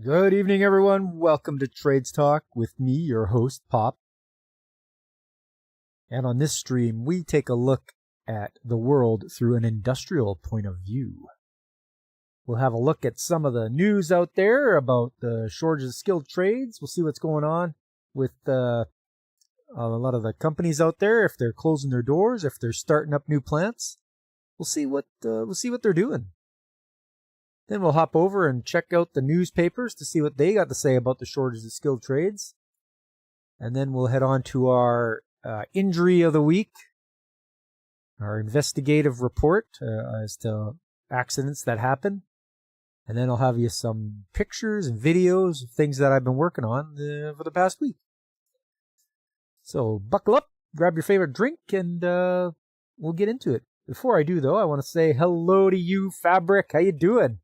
Good evening, everyone. Welcome to Trades Talk with me, your host, Pop. And on this stream, we take a look at the world through an industrial point of view. We'll have a look at some of the news out there about the shortage of skilled trades. We'll see what's going on with a lot of the companies out there, if they're closing their doors, if they're starting up new plants. We'll see what they're doing. Then we'll hop over and check out the newspapers to see what they got to say about the shortage of skilled trades. And then we'll head on to our injury of the week, our investigative report as to accidents that happen. And then I'll have you some pictures and videos of things that I've been working on for the past week. So buckle up, grab your favorite drink, and we'll get into it. Before I do, though, I want to say hello to you, Fabric. How you doing?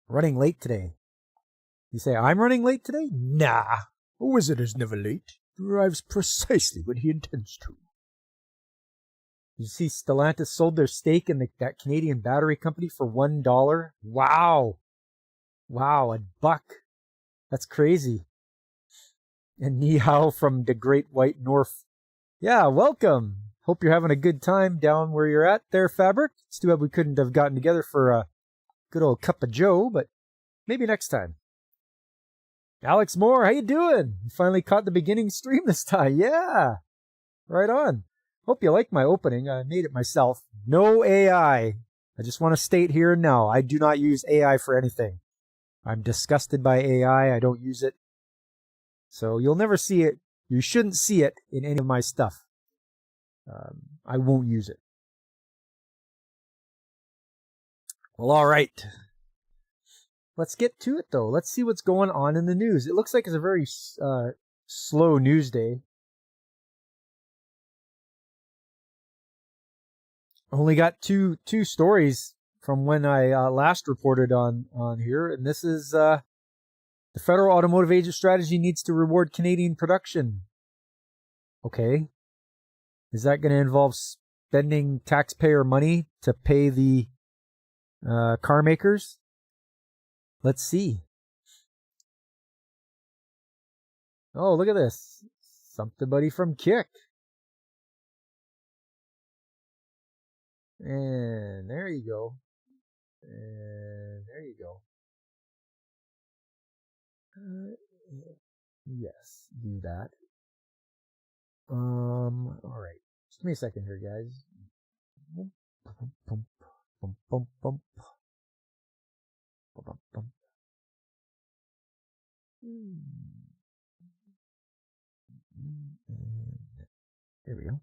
Running late today. You say, I'm running late today? Nah. A wizard is never late. He arrives precisely when he intends to. You see Stellantis sold their stake in that Canadian battery company for $1. Wow. Wow, $1. That's crazy. And ni hao from the Great White North. Yeah, welcome. Hope you're having a good time down where you're at there, Fabric. It's too bad we couldn't have gotten together for a good old cup of joe, but maybe next time. Alex Moore, how you doing? You finally caught the beginning stream this time. Yeah, right on. Hope you like my opening. I made it myself. No AI. I just want to state here and now, I do not use AI for anything. I'm disgusted by AI. I don't use it. So you'll never see it. You shouldn't see it in any of my stuff. I won't use it. Well, all right. Let's get to it, though. Let's see what's going on in the news. It looks like it's a very slow news day. Only got two stories from when I last reported on here, and this is the Federal Automotive Agent Strategy needs to reward Canadian production. Okay. Is that going to involve spending taxpayer money to pay the car makers? Let's see. Oh, look at this. Something buddy from Kick. And there you go. And there you go. Yes, do that. All right. Just give me a second here, guys. There we go.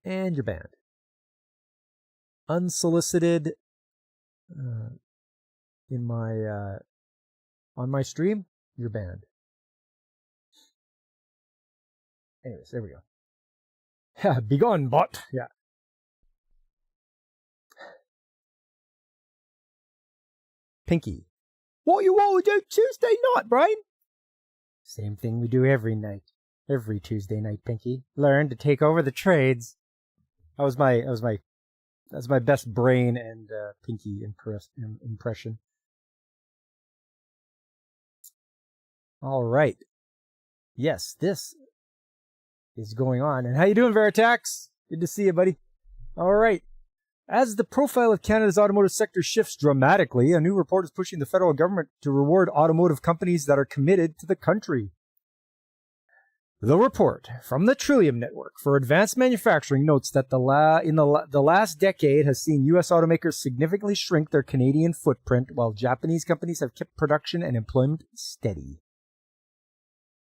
And you're banned. Unsolicited in my on my stream, you're banned. Anyways, there we go. Yeah, be gone, bot. Yeah. Pinky. What you want to do Tuesday night, Brian? Same thing we do every night. Every Tuesday night, Pinky. Learn to take over the trades. That's my best brain and Pinky impression. All right. Yes, this is going on. And how you doing, Veritax? Good to see you, buddy. All right. As the profile of Canada's automotive sector shifts dramatically, a new report is pushing the federal government to reward automotive companies that are committed to the country. The report from the Trillium Network for Advanced Manufacturing notes that the last decade has seen U.S. automakers significantly shrink their Canadian footprint, while Japanese companies have kept production and employment steady.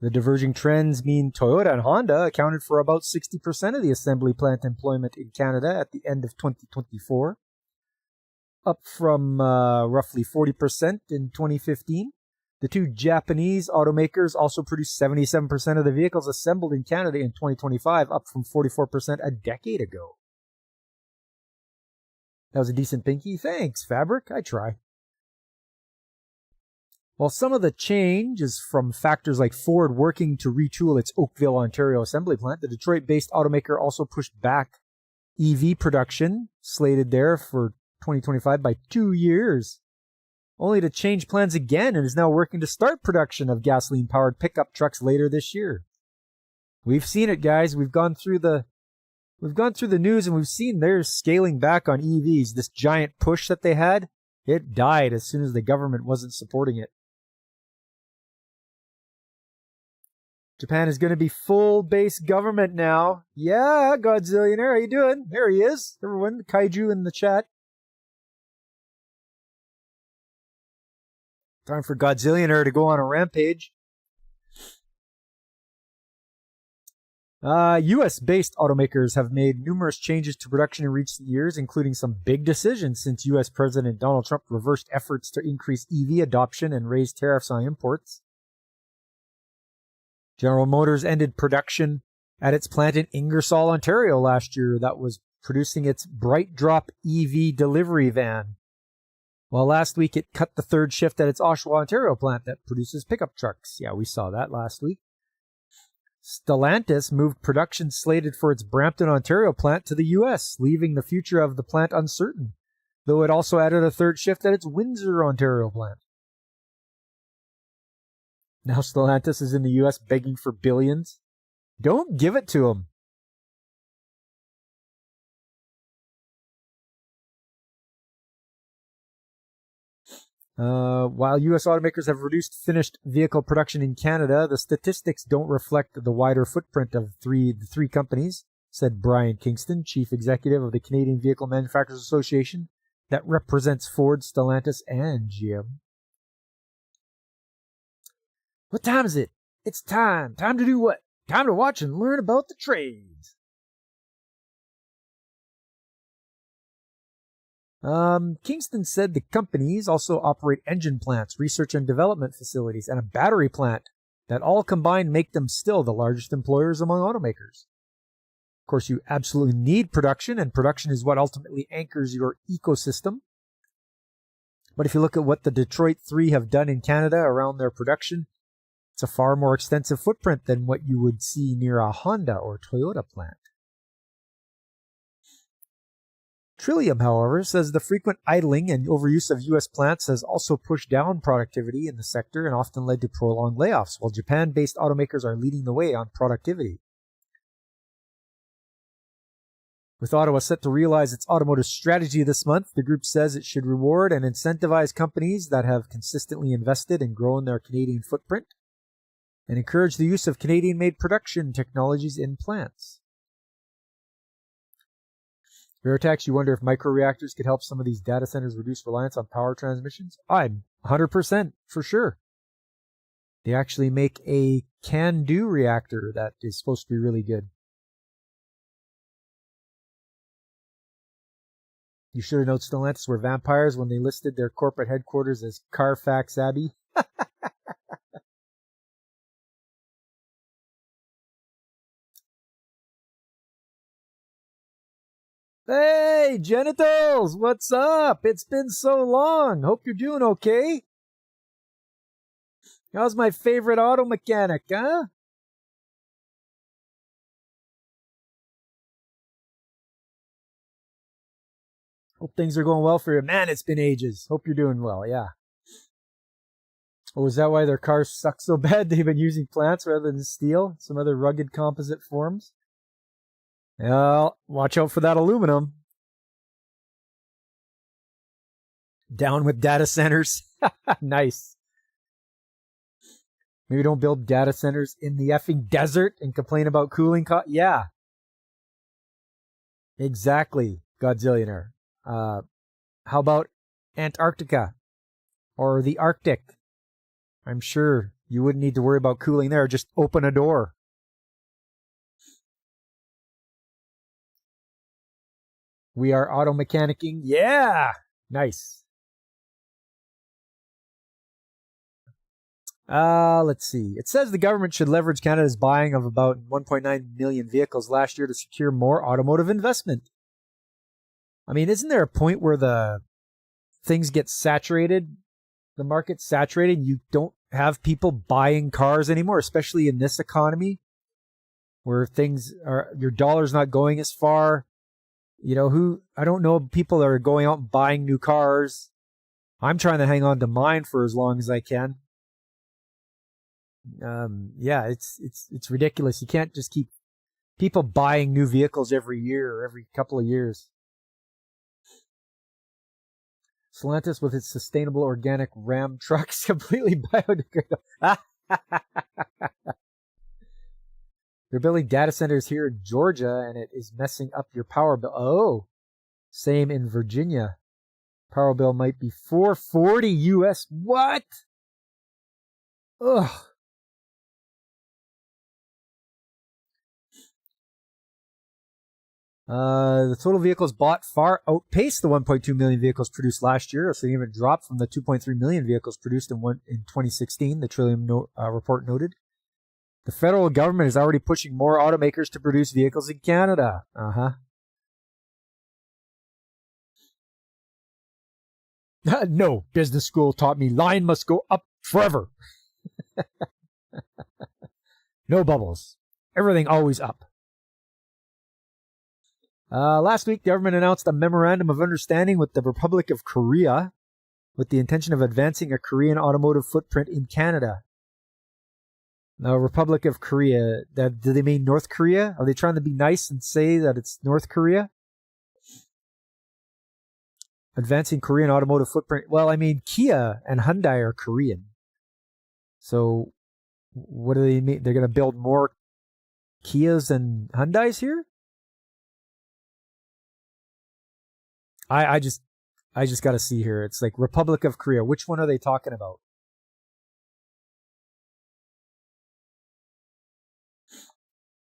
The diverging trends mean Toyota and Honda accounted for about 60% of the assembly plant employment in Canada at the end of 2024, up from roughly 40% in 2015. The two Japanese automakers also produced 77% of the vehicles assembled in Canada in 2025, up from 44% a decade ago. That was a decent Pinky. Thanks, Fabric. I try. While some of the change is from factors like Ford working to retool its Oakville, Ontario assembly plant, the Detroit-based automaker also pushed back EV production, slated there for 2025 by 2 years, only to change plans again and is now working to start production of gasoline-powered pickup trucks later this year. We've seen it, guys. We've gone through the news and we've seen they're scaling back on EVs. This giant push that they had, it died as soon as the government wasn't supporting it. Japan is going to be full-base government now. Yeah, Godzillionaire, how you doing? There he is. Everyone, Kaiju in the chat. Time for Godzillionaire to go on a rampage. U.S.-based automakers have made numerous changes to production in recent years, including some big decisions since U.S. President Donald Trump reversed efforts to increase EV adoption and raise tariffs on imports. General Motors ended production at its plant in Ingersoll, Ontario last year that was producing its Bright Drop EV delivery van. While last week it cut the third shift at its Oshawa, Ontario plant that produces pickup trucks. Yeah, we saw that last week. Stellantis moved production slated for its Brampton, Ontario plant to the U.S., leaving the future of the plant uncertain, though it also added a third shift at its Windsor, Ontario plant. Now Stellantis is in the U.S. begging for billions. Don't give it to them. While U.S. automakers have reduced finished vehicle production in Canada, the statistics don't reflect the wider footprint of the three companies, said Brian Kingston, chief executive of the Canadian Vehicle Manufacturers Association, that represents Ford, Stellantis, and GM. What time is it? It's time. Time to do what? Time to watch and learn about the trades. Kingston said the companies also operate engine plants, research and development facilities, and a battery plant that all combined make them still the largest employers among automakers. Of course, you absolutely need production, and production is what ultimately anchors your ecosystem. But if you look at what the Detroit 3 have done in Canada around their production, it's a far more extensive footprint than what you would see near a Honda or Toyota plant. Trillium, however, says the frequent idling and overuse of U.S. plants has also pushed down productivity in the sector and often led to prolonged layoffs, while Japan-based automakers are leading the way on productivity. With Ottawa set to realize its automotive strategy this month, the group says it should reward and incentivize companies that have consistently invested and grown their Canadian footprint and encourage the use of Canadian-made production technologies in plants. Veritax, you wonder if microreactors could help some of these data centers reduce reliance on power transmissions? I'm 100% for sure. They actually make a can-do reactor that is supposed to be really good. You should have known Stellantis were vampires when they listed their corporate headquarters as Carfax Abbey. Hey, genitals, what's up? It's been so long. Hope you're doing okay. How's my favorite auto mechanic, huh? Hope things are going well for you. Man, it's been ages. Hope you're doing well, yeah. Or is that why their cars suck so bad? They've been using plants rather than steel? Some other rugged composite forms? Well, watch out for that aluminum. Down with data centers. Nice. Maybe don't build data centers in the effing desert and complain about cooling costs. Yeah. Exactly, Godzillionaire. How about Antarctica or the Arctic? I'm sure you wouldn't need to worry about cooling there. Just open a door. We are auto mechanicking. Yeah. Nice. Let's see. It says the government should leverage Canada's buying of about 1.9 million vehicles last year to secure more automotive investment. I mean, isn't there a point where the things get saturated? The market's saturated. You don't have people buying cars anymore, especially in this economy where things are, your dollar's not going as far. I don't know people that are going out and buying new cars. I'm trying to hang on to mine for as long as I can. Yeah, it's ridiculous. You can't just keep people buying new vehicles every year or every couple of years. Stellantis with its sustainable organic Ram trucks completely biodegradable. They're building data centers here in Georgia, and it is messing up your power bill. Oh, same in Virginia. Power bill might be $440 US. What? Ugh. The total vehicles bought far outpaced the 1.2 million vehicles produced last year, so even dropped from the 2.3 million vehicles produced in 2016, the Trillium report noted. The federal government is already pushing more automakers to produce vehicles in Canada. No, business school taught me line must go up forever. No bubbles. Everything always up. Last week, the government announced a memorandum of understanding with the Republic of Korea with the intention of advancing a Korean automotive footprint in Canada. Now, Republic of Korea, do they mean North Korea? Are they trying to be nice and say that it's North Korea? Advancing Korean automotive footprint. Well, I mean, Kia and Hyundai are Korean. So, what do they mean? They're going to build more Kias and Hyundais here? I just got to see here. It's like Republic of Korea. Which one are they talking about?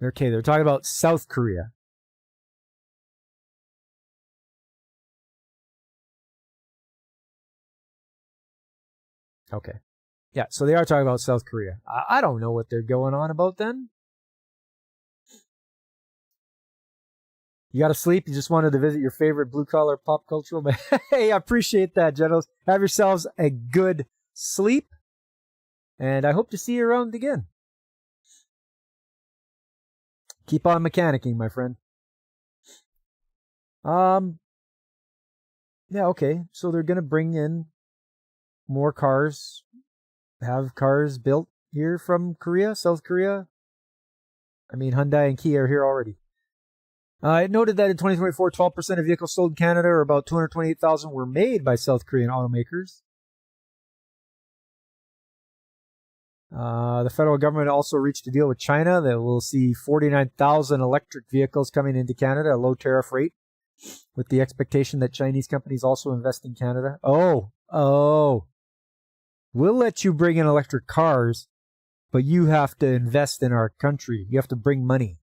Okay, they're talking about South Korea. Okay. Yeah, so they are talking about South Korea. I don't know what they're going on about then. You got to sleep? You just wanted to visit your favorite blue-collar pop cultural? Hey, I appreciate that, generals. Have yourselves a good sleep, and I hope to see you around again. Keep on mechanicking, my friend. Yeah, okay. So they're going to bring in more cars, have cars built here from Korea, South Korea. I mean, Hyundai and Kia are here already. It noted that in 2024, 12% of vehicles sold in Canada, or about 228,000, were made by South Korean automakers. The federal government also reached a deal with China that will see 49,000 electric vehicles coming into Canada at a low tariff rate, with the expectation that Chinese companies also invest in Canada. Oh, we'll let you bring in electric cars, but you have to invest in our country. You have to bring money.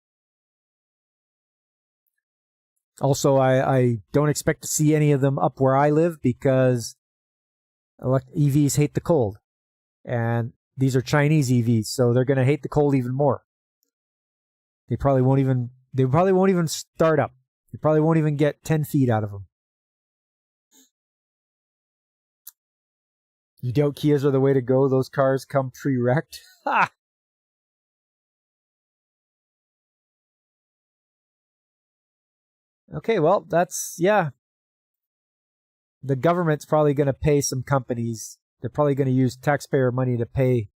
Also, I don't expect to see any of them up where I live because EVs hate the cold. And these are Chinese EVs, so they're going to hate the cold even more. They probably won't even start up. You probably won't even get 10 feet out of them. You doubt Kias are the way to go? Those cars come pre-wrecked? Ha! Okay, well, that's, yeah. The government's probably going to pay some companies. They're probably going to use taxpayer money to pay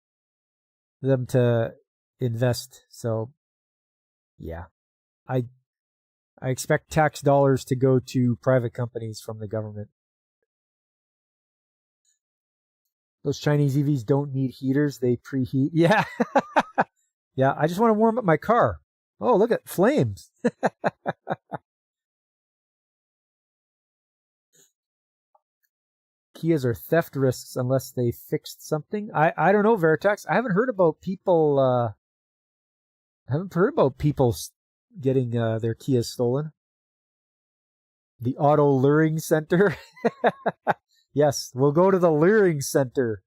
them to invest. So, yeah. I expect tax dollars to go to private companies from the government. Those Chinese EVs don't need heaters. They preheat. Yeah. Yeah, I just want to warm up my car. Oh, look at flames. Kias are theft risks unless they fixed something. I don't know, Veritex. I haven't heard about people getting their Kias stolen. The Auto Luring Center. Yes, we'll go to the Luring Center.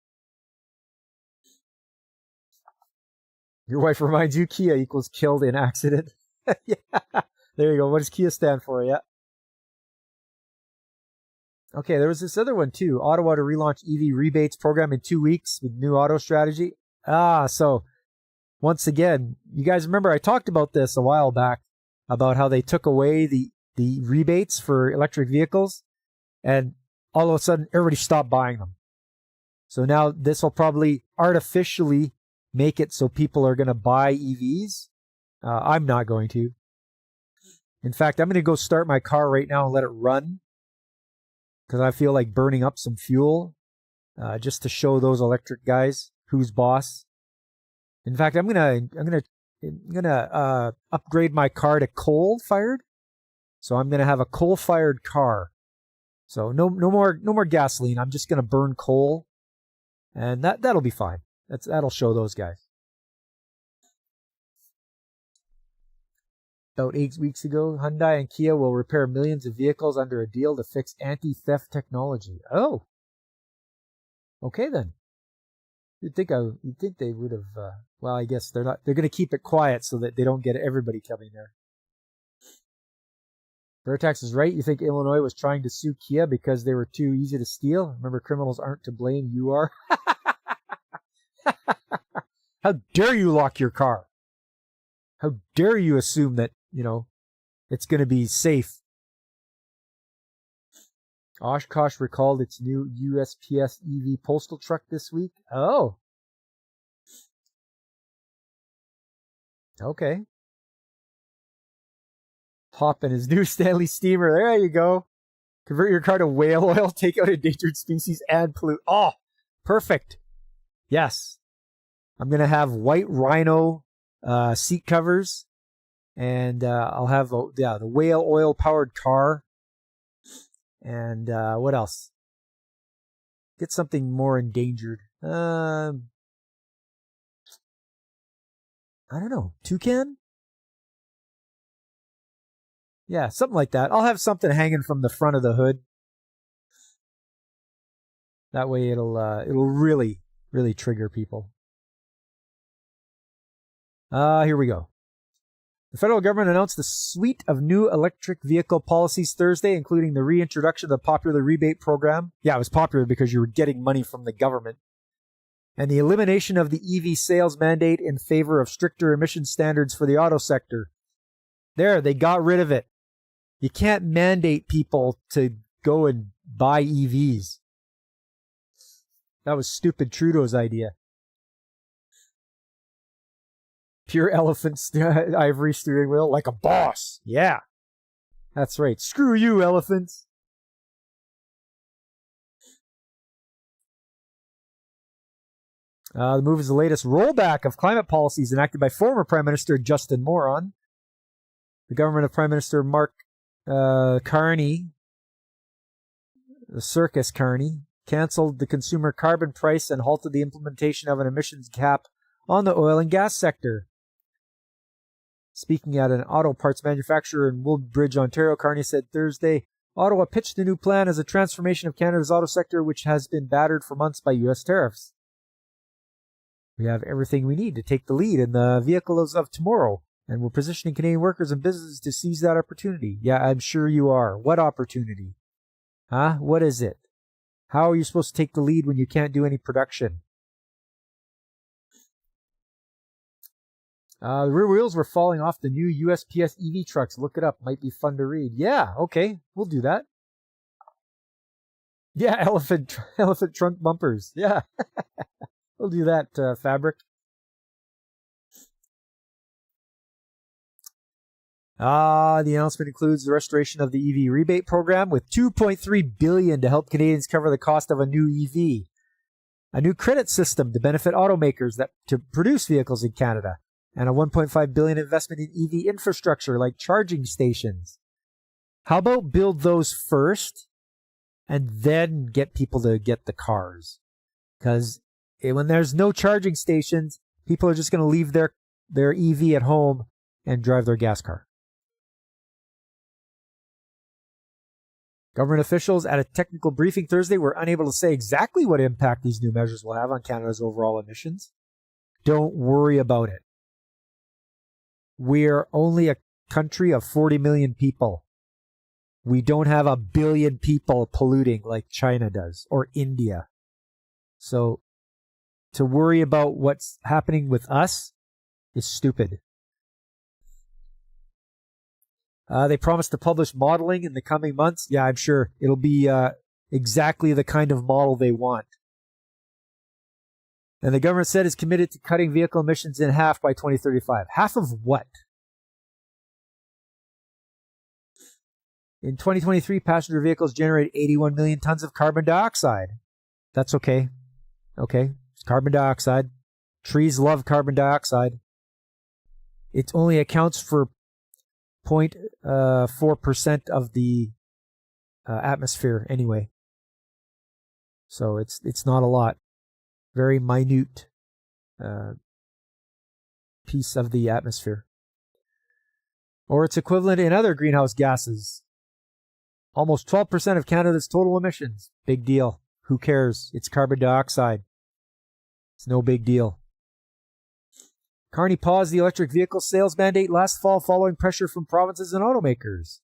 Your wife reminds you Kia equals killed in accident. Yeah, there you go. What does Kia stand for? Yeah. Okay, there was this other one too. Ottawa to relaunch EV rebates program in 2 weeks with new auto strategy. So once again, you guys remember I talked about this a while back about how they took away the the rebates for electric vehicles, and all of a sudden everybody stopped buying them. So now this will probably artificially make it so people are going to buy EVs. I'm not going to. In fact, I'm going to go start my car right now and let it run because I feel like burning up some fuel just to show those electric guys who's boss. In fact, I'm gonna upgrade my car to coal-fired. So I'm gonna have a coal-fired car. So no more gasoline. I'm just gonna burn coal, and that'll be fine. That'll show those guys. About 8 weeks ago, Hyundai and Kia will repair millions of vehicles under a deal to fix anti-theft technology. Oh, okay then. You'd think they would have. Well, I guess they're not. They're going to keep it quiet so that they don't get everybody coming there. Vertex is right. You think Illinois was trying to sue Kia because they were too easy to steal? Remember, criminals aren't to blame. You are. How dare you lock your car? How dare you assume that, it's going to be safe? Oshkosh recalled its new USPS EV postal truck this week. Oh. Okay. Hop in his new Stanley steamer. There you go. Convert your car to whale oil, take out endangered species, and pollute. Oh, perfect. Yes. I'm going to have white rhino seat covers, and I'll have the whale oil powered car. And what else? Get something more endangered. I don't know. Toucan? Yeah, something like that. I'll have something hanging from the front of the hood. That way it'll really, really trigger people. Here we go. The federal government announced a suite of new electric vehicle policies Thursday, including the reintroduction of the popular rebate program. Yeah, it was popular because you were getting money from the government. And the elimination of the EV sales mandate in favor of stricter emission standards for the auto sector. There, they got rid of it. You can't mandate people to go and buy EVs. That was stupid Trudeau's idea. Pure elephant ivory steering wheel like a boss. Yeah. That's right. Screw you, elephants. The move is the latest rollback of climate policies enacted by former Prime Minister Justin Moron. The government of Prime Minister Mark Carney, the Circus Carney, canceled the consumer carbon price and halted the implementation of an emissions cap on the oil and gas sector. Speaking at an auto parts manufacturer in Woodbridge, Ontario, Carney said Thursday, Ottawa pitched the new plan as a transformation of Canada's auto sector, which has been battered for months by U.S. tariffs. We have everything we need to take the lead in the vehicles of tomorrow, and we're positioning Canadian workers and businesses to seize that opportunity. Yeah, I'm sure you are. What opportunity? Huh? What is it? How are you supposed to take the lead when you can't do any production? The rear wheels were falling off the new USPS EV trucks. Look it up. Might be fun to read. Yeah, okay. We'll do that. Yeah, elephant trunk bumpers. Yeah. We'll do that, Fabric. The announcement includes the restoration of the EV rebate program with $2.3 billion to help Canadians cover the cost of a new EV. A new credit system to benefit automakers to produce vehicles in Canada. And a $1.5 billion investment in EV infrastructure like charging stations. How about build those first and then get people to get the cars? Because when there's no charging stations, people are just going to leave their EV at home and drive their gas car. Government officials at a technical briefing Thursday were unable to say exactly what impact these new measures will have on Canada's overall emissions. Don't worry about it. We're only a country of 40 million people. We don't have 1 billion people polluting like China does or India. So to worry about what's happening with us is stupid. They promised to publish modeling in the coming months. Yeah, I'm sure it'll be exactly the kind of model they want. And the government said it's committed to cutting vehicle emissions in half by 2035. Half of what? In 2023, passenger vehicles generated 81 million tons of carbon dioxide. That's okay. Okay, it's carbon dioxide. Trees love carbon dioxide. It only accounts for 0.4% of the atmosphere anyway. So it's not a lot. Very minute piece of the atmosphere. Or its equivalent in other greenhouse gases. Almost 12% of Canada's total emissions. Big deal. Who cares? It's carbon dioxide. It's no big deal. Carney paused the electric vehicle sales mandate last fall following pressure from provinces and automakers.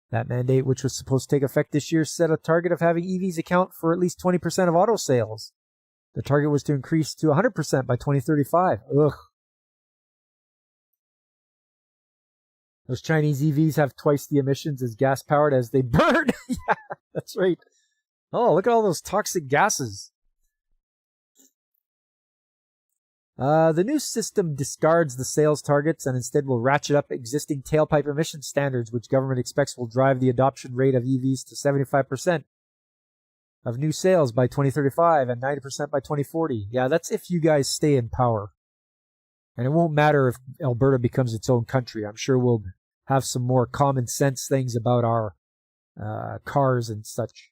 That mandate, which was supposed to take effect this year, set a target of having EVs account for at least 20% of auto sales. The target was to increase to 100% by 2035. Ugh. Those Chinese EVs have twice the emissions as gas-powered as they burn. Yeah, that's right. Oh, look at all those toxic gases. The new system discards the sales targets and instead will ratchet up existing tailpipe emission standards, which government expects will drive the adoption rate of EVs to 75% of new sales by 2035 and 90% by 2040. Yeah, that's if you guys stay in power. And it won't matter if Alberta becomes its own country. I'm sure we'll have some more common sense things about our cars and such.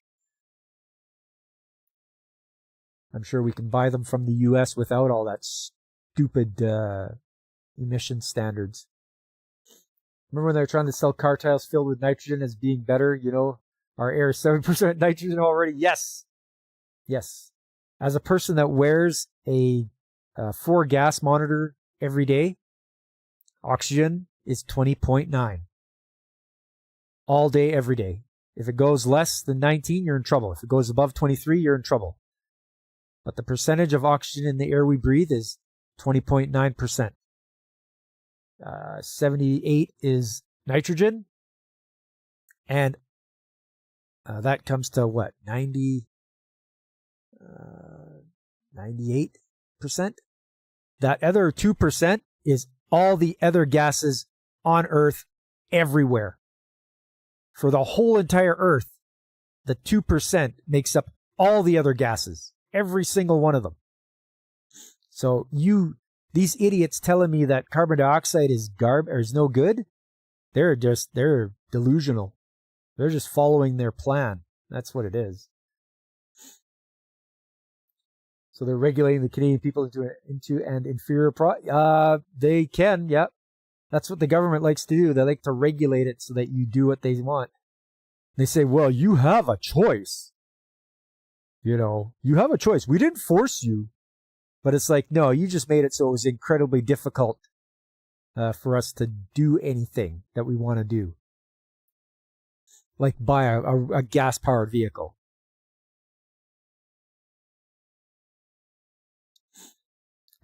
I'm sure we can buy them from the U.S. without all that stupid emission standards. Remember when they were trying to sell car tires filled with nitrogen as being better? You know, our air is 7% nitrogen already. Yes. Yes. As a person that wears a 4-gas monitor every day, oxygen is 20.9. All day, every day. If it goes less than 19, you're in trouble. If it goes above 23, you're in trouble. But the percentage of oxygen in the air we breathe is 20.9%. 78 is nitrogen. And that comes to what? 98%? That other 2% is all the other gases on Earth everywhere. For the whole entire Earth, the 2% makes up all the other gases. Every single one of them. So these idiots telling me that carbon dioxide is is no good, they're delusional. They're just following their plan. That's what it is. So they're regulating the Canadian people into an inferior they can, yeah. That's what the government likes to do. They like to regulate it so that you do what they want. They say, well, you have a choice. You know, you have a choice. We didn't force you. But it's like, no, you just made it so it was incredibly difficult for us to do anything that we want to do. Like buy a gas-powered vehicle.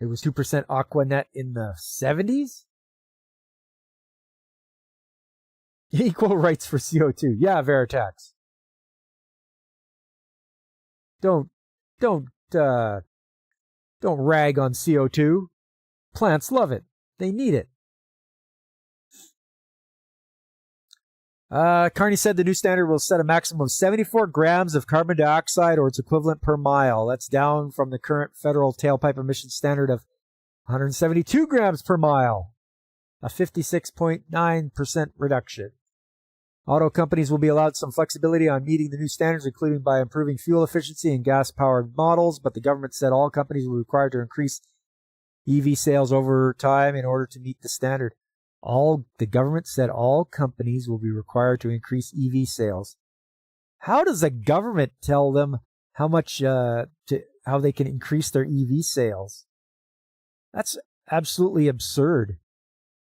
It was 2% Aquanet in the 70s? Equal rights for CO2. Yeah, Veritax. Don't rag on CO2. Plants love it. They need it. Carney said the new standard will set a maximum of 74 grams of carbon dioxide or its equivalent per mile. That's down from the current federal tailpipe emission standard of 172 grams per mile, a 56.9% reduction. Auto companies will be allowed some flexibility on meeting the new standards, including by improving fuel efficiency in gas-powered models, but the government said all companies will be required to increase EV sales over time in order to meet the standard. The government said all companies will be required to increase EV sales. How does the government tell them how much how they can increase their EV sales? That's absolutely absurd.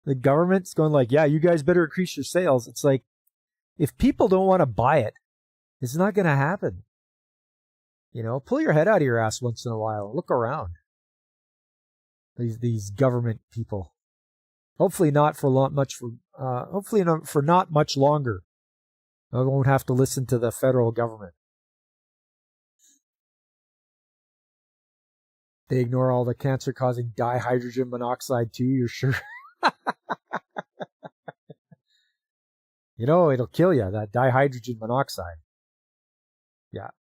The government's going like, yeah, you guys better increase your sales. It's like, if people don't want to buy it, it's not going to happen. You know, pull your head out of your ass once in a while. Look around. These government people. Hopefully not for hopefully for not much longer. I won't have to listen to the federal government. They ignore all the cancer-causing dihydrogen monoxide too, you're sure? It'll kill you, that dihydrogen monoxide. Yeah.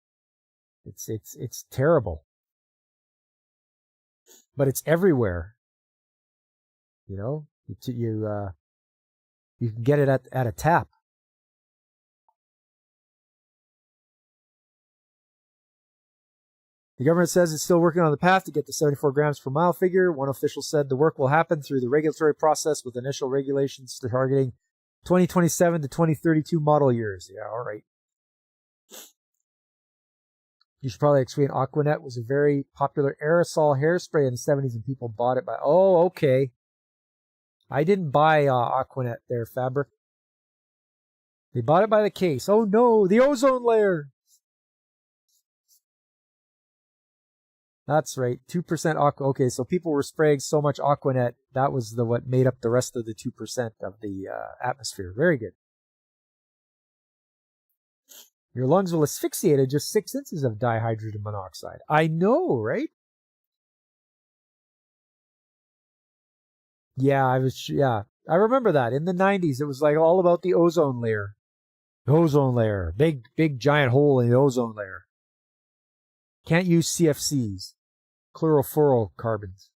It's terrible. But it's everywhere. You can get it at a tap. The government says it's still working on the path to get the 74 grams per mile figure. One official said the work will happen through the regulatory process with initial regulations targeting 2027 to 2032 model years. Yeah, all right. You should probably explain Aquanet was a very popular aerosol hairspray in the 70s and people bought it by... Oh, okay. I didn't buy Aquanet there, Fabric. They bought it by the case. Oh no, the ozone layer. That's right, 2% aqua. Okay, so people were spraying so much Aquanet, that was what made up the rest of the 2% of the atmosphere. Very good. Your lungs will asphyxiate at just 6 inches of dihydrogen monoxide. I know, right? Yeah, I remember that. In the 90s, it was like all about the ozone layer. The ozone layer. Big giant hole in the ozone layer. Can't use CFCs. Chlorofluorocarbons.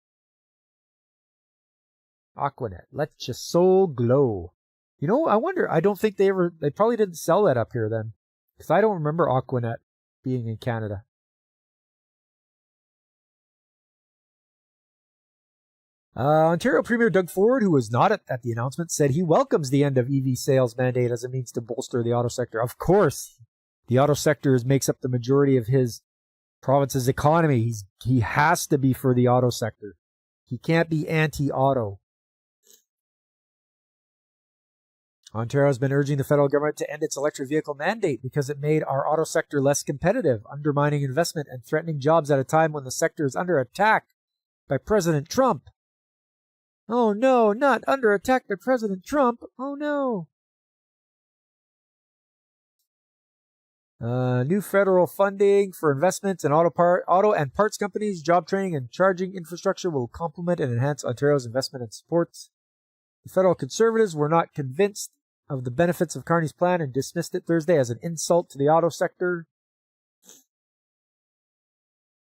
Aquanet. Let your soul glow. I wonder, I don't think they probably didn't sell that up here then. Because I don't remember Aquanet being in Canada. Ontario Premier Doug Ford, who was not at the announcement, said he welcomes the end of EV sales mandate as it means to bolster the auto sector. Of course, the auto sector makes up the majority of his province's economy. He has to be for the auto sector. He can't be anti-auto. Ontario has been urging the federal government to end its electric vehicle mandate because it made our auto sector less competitive, undermining investment and threatening jobs at a time when the sector is under attack by President Trump. Oh no, not under attack by President Trump. Oh no. New federal funding for investments in auto and parts companies, job training, and charging infrastructure will complement and enhance Ontario's investment and supports. The federal Conservatives were not convinced of the benefits of Carney's plan and dismissed it Thursday as an insult to the auto sector.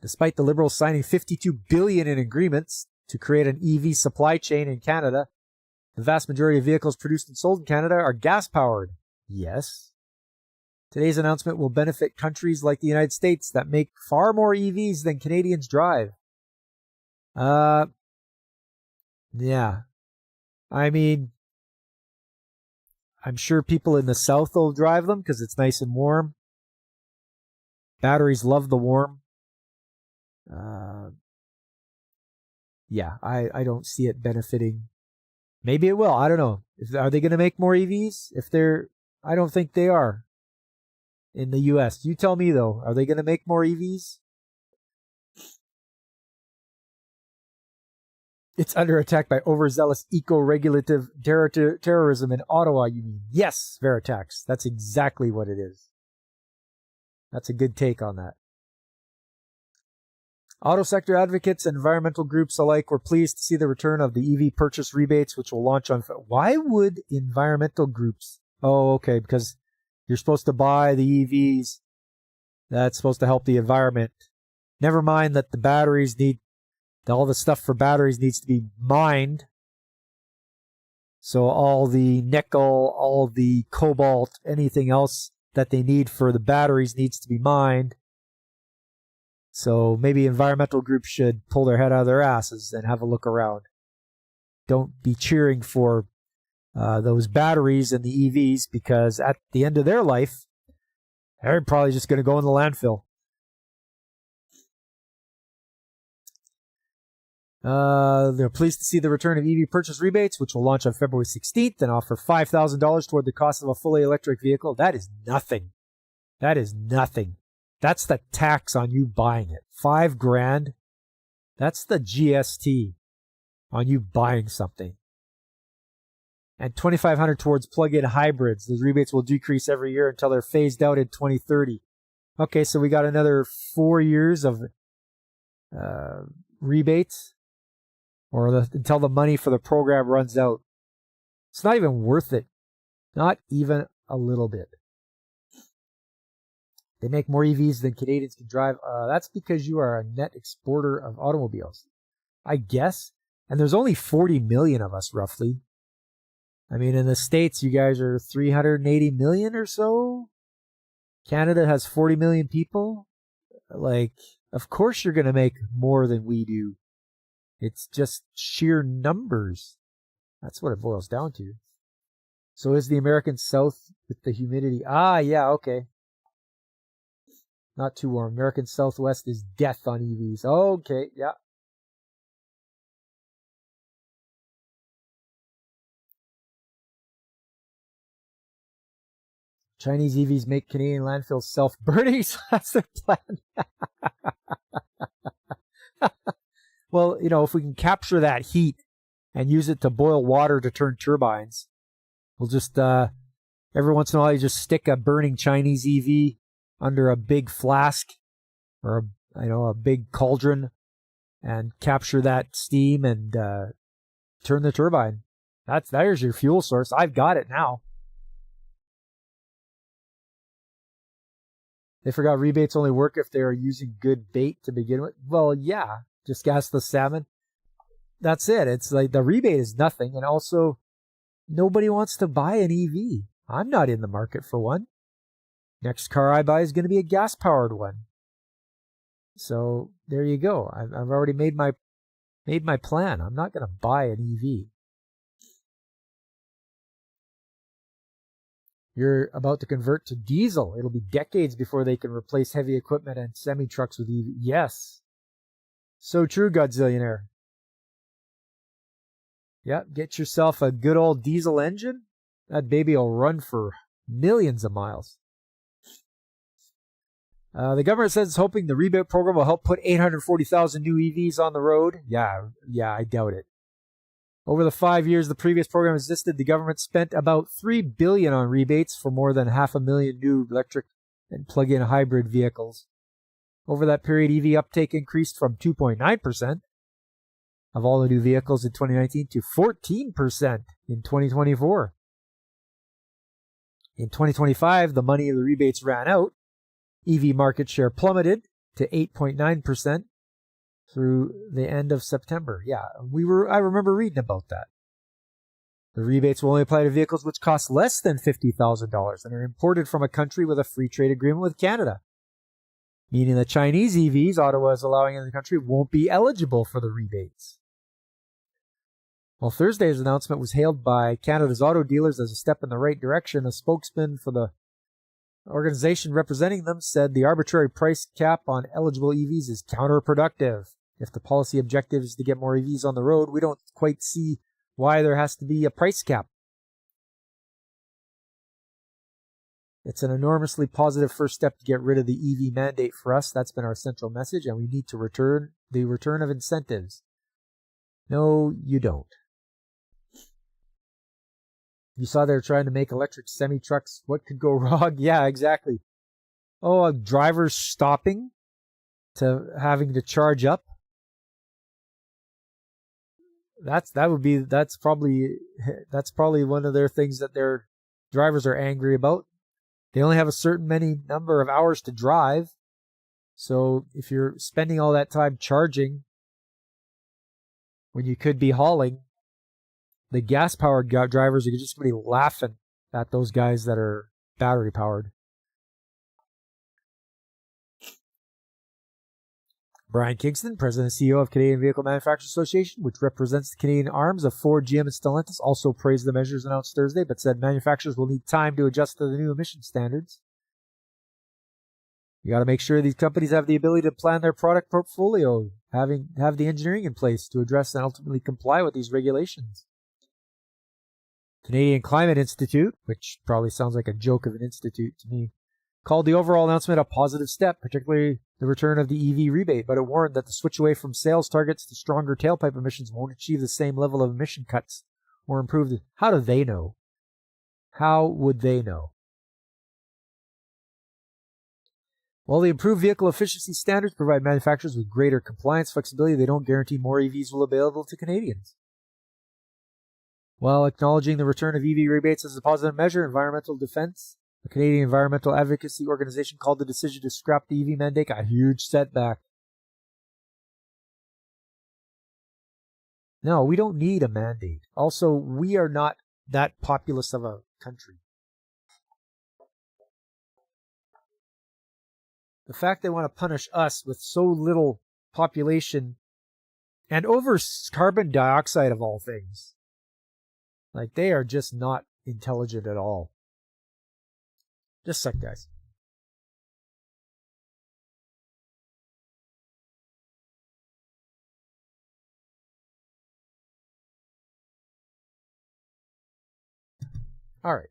Despite the Liberals signing $52 billion in agreements to create an EV supply chain in Canada, the vast majority of vehicles produced and sold in Canada are gas-powered. Yes. Today's announcement will benefit countries like the United States that make far more EVs than Canadians drive. Yeah. I mean, I'm sure people in the South will drive them because it's nice and warm. Batteries love the warm. Yeah, I don't see it benefiting. Maybe it will. I don't know. Are they going to make more EVs? I don't think they are. In the U.S. You tell me, though. Are they going to make more EVs? It's under attack by overzealous eco-regulative terrorism in Ottawa, you mean? Yes, Veritax. That's exactly what it is. That's a good take on that. Auto sector advocates and environmental groups alike were pleased to see the return of the EV purchase rebates, which will launch on... Why would environmental groups... Oh, okay, because you're supposed to buy the EVs. That's supposed to help the environment. Never mind that the batteries need... All the stuff for batteries needs to be mined. So all the nickel, all the cobalt, anything else that they need for the batteries needs to be mined. So maybe environmental groups should pull their head out of their asses and have a look around. Don't be cheering for those batteries and the EVs, because at the end of their life, they're probably just going to go in the landfill. They're pleased to see the return of EV purchase rebates, which will launch on February 16th and offer $5,000 toward the cost of a fully electric vehicle. That is nothing. That is nothing. That's the tax on you buying it. $5,000. That's the GST on you buying something. and $2,500 towards plug-in hybrids. Those rebates will decrease every year until they're phased out in 2030. Okay, so we got another 4 years of rebates, or until the money for the program runs out. It's not even worth it. Not even a little bit. They make more EVs than Canadians can drive. That's because you are a net exporter of automobiles, I guess. And there's only 40 million of us, roughly. I mean, in the States, you guys are 380 million or so. Canada has 40 million people. Like, of course you're going to make more than we do. It's just sheer numbers. That's what it boils down to. So is the American South with the humidity? Ah, yeah, okay. Not too warm. American Southwest is death on EVs. Okay, yeah. Chinese EVs make Canadian landfills self-burning. So that's their plan. Well, you know, if we can capture that heat and use it to boil water to turn turbines, we'll just, every once in a while, you just stick a burning Chinese EV under a big flask or a big cauldron and capture that steam and turn the turbine. There's your fuel source. I've got it now. They forgot rebates only work if they are using good bait to begin with. Well, yeah, just gas the salmon. That's it. It's like the rebate is nothing. And also, nobody wants to buy an EV. I'm not in the market for one. Next car I buy is going to be a gas-powered one. So there you go. I've already made my plan. I'm not going to buy an EV. You're about to convert to diesel. It'll be decades before they can replace heavy equipment and semi-trucks with EV. Yes. So true, Godzillionaire. Yeah, get yourself a good old diesel engine. That baby will run for millions of miles. The government says it's hoping the rebate program will help put 840,000 new EVs on the road. Yeah, I doubt it. Over the 5 years the previous program existed, the government spent about $3 billion on rebates for more than 500,000 new electric and plug-in hybrid vehicles. Over that period, EV uptake increased from 2.9% of all the new vehicles in 2019 to 14% in 2024. In 2025, the money of the rebates ran out. EV market share plummeted to 8.9%. through the end of September. Yeah, I remember reading about that. The rebates will only apply to vehicles which cost less than $50,000 and are imported from a country with a free trade agreement with Canada. Meaning the Chinese EVs Ottawa is allowing in the country won't be eligible for the rebates. Well, Thursday's announcement was hailed by Canada's auto dealers as a step in the right direction. A spokesman for the organization representing them said the arbitrary price cap on eligible EVs is counterproductive. If the policy objective is to get more EVs on the road, we don't quite see why there has to be a price cap. It's an enormously positive first step to get rid of the EV mandate for us. That's been our central message, and we need to return of incentives. No, you don't. You saw they're trying to make electric semi-trucks. What could go wrong? Yeah, exactly. Oh, drivers stopping to having to charge up. That's probably one of their things that their drivers are angry about. They only have a certain number of hours to drive. So if you're spending all that time charging when you could be hauling, the gas-powered drivers are just going to be laughing at those guys that are battery-powered. Brian Kingston, President and CEO of Canadian Vehicle Manufacturers Association, which represents the Canadian arms of Ford, GM, and Stellantis, also praised the measures announced Thursday, but said manufacturers will need time to adjust to the new emission standards. You got to make sure these companies have the ability to plan their product portfolio, have the engineering in place to address and ultimately comply with these regulations. Canadian Climate Institute, which probably sounds like a joke of an institute to me, called the overall announcement a positive step, particularly the return of the EV rebate, but it warned that the switch away from sales targets to stronger tailpipe emissions won't achieve the same level of emission cuts or improved. How do they know? How would they know? While the improved vehicle efficiency standards provide manufacturers with greater compliance flexibility, they don't guarantee more EVs will be available to Canadians. While acknowledging the return of EV rebates as a positive measure, Environmental Defense, the Canadian environmental advocacy organization, called the decision to scrap the EV mandate a huge setback. No, we don't need a mandate. Also, we are not that populous of a country. The fact they want to punish us with so little population and over carbon dioxide of all things. Like, they are just not intelligent at all. Just a sec, guys. All right.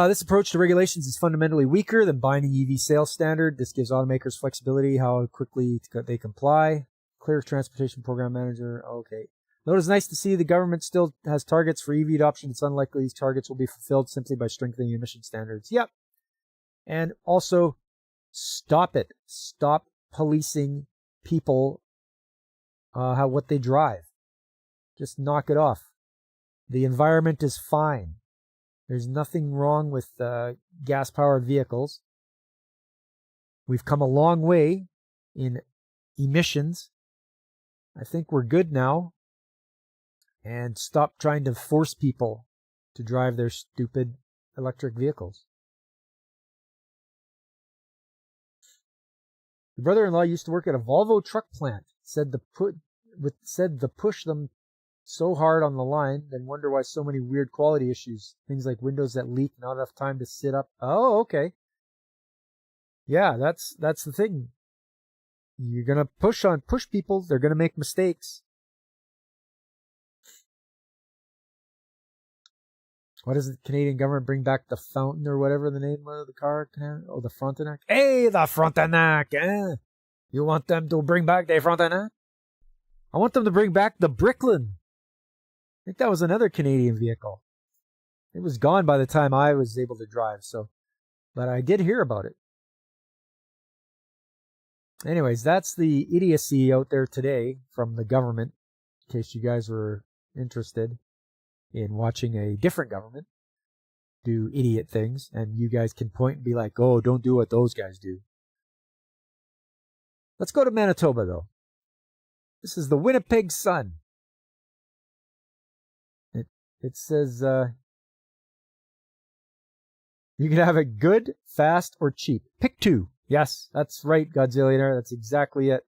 This approach to regulations is fundamentally weaker than binding EV sales standard. This gives automakers flexibility, how quickly they comply. Clear transportation program manager. Okay. Though it is nice to see the government still has targets for EV adoption, it's unlikely these targets will be fulfilled simply by strengthening emission standards. Yep. And also, stop it. Stop policing people, what they drive. Just knock it off. The environment is fine. There's nothing wrong with gas-powered vehicles. We've come a long way in emissions. I think we're good now. And stop trying to force people to drive their stupid electric vehicles. The brother-in-law used to work at a Volvo truck plant. Said the push them so hard on the line, then wonder why so many weird quality issues. Things like windows that leak, not enough time to sit up. Oh, okay. Yeah, that's the thing. You're gonna push people. They're gonna make mistakes. What does the Canadian government bring back the fountain or whatever the name of the car? Oh, the Frontenac. Hey, the Frontenac. Eh? You want them to bring back the Frontenac? I want them to bring back the Bricklin. I think that was another Canadian vehicle. It was gone by the time I was able to drive, but I did hear about it. Anyways, that's the idiocy out there today from the government, in case you guys were interested in watching a different government do idiot things, and you guys can point and be like, oh, don't do what those guys do. Let's go to Manitoba, though. This is the Winnipeg Sun. It says, you can have it good, fast, or cheap. Pick two. Yes, that's right, Godzillionaire. That's exactly it.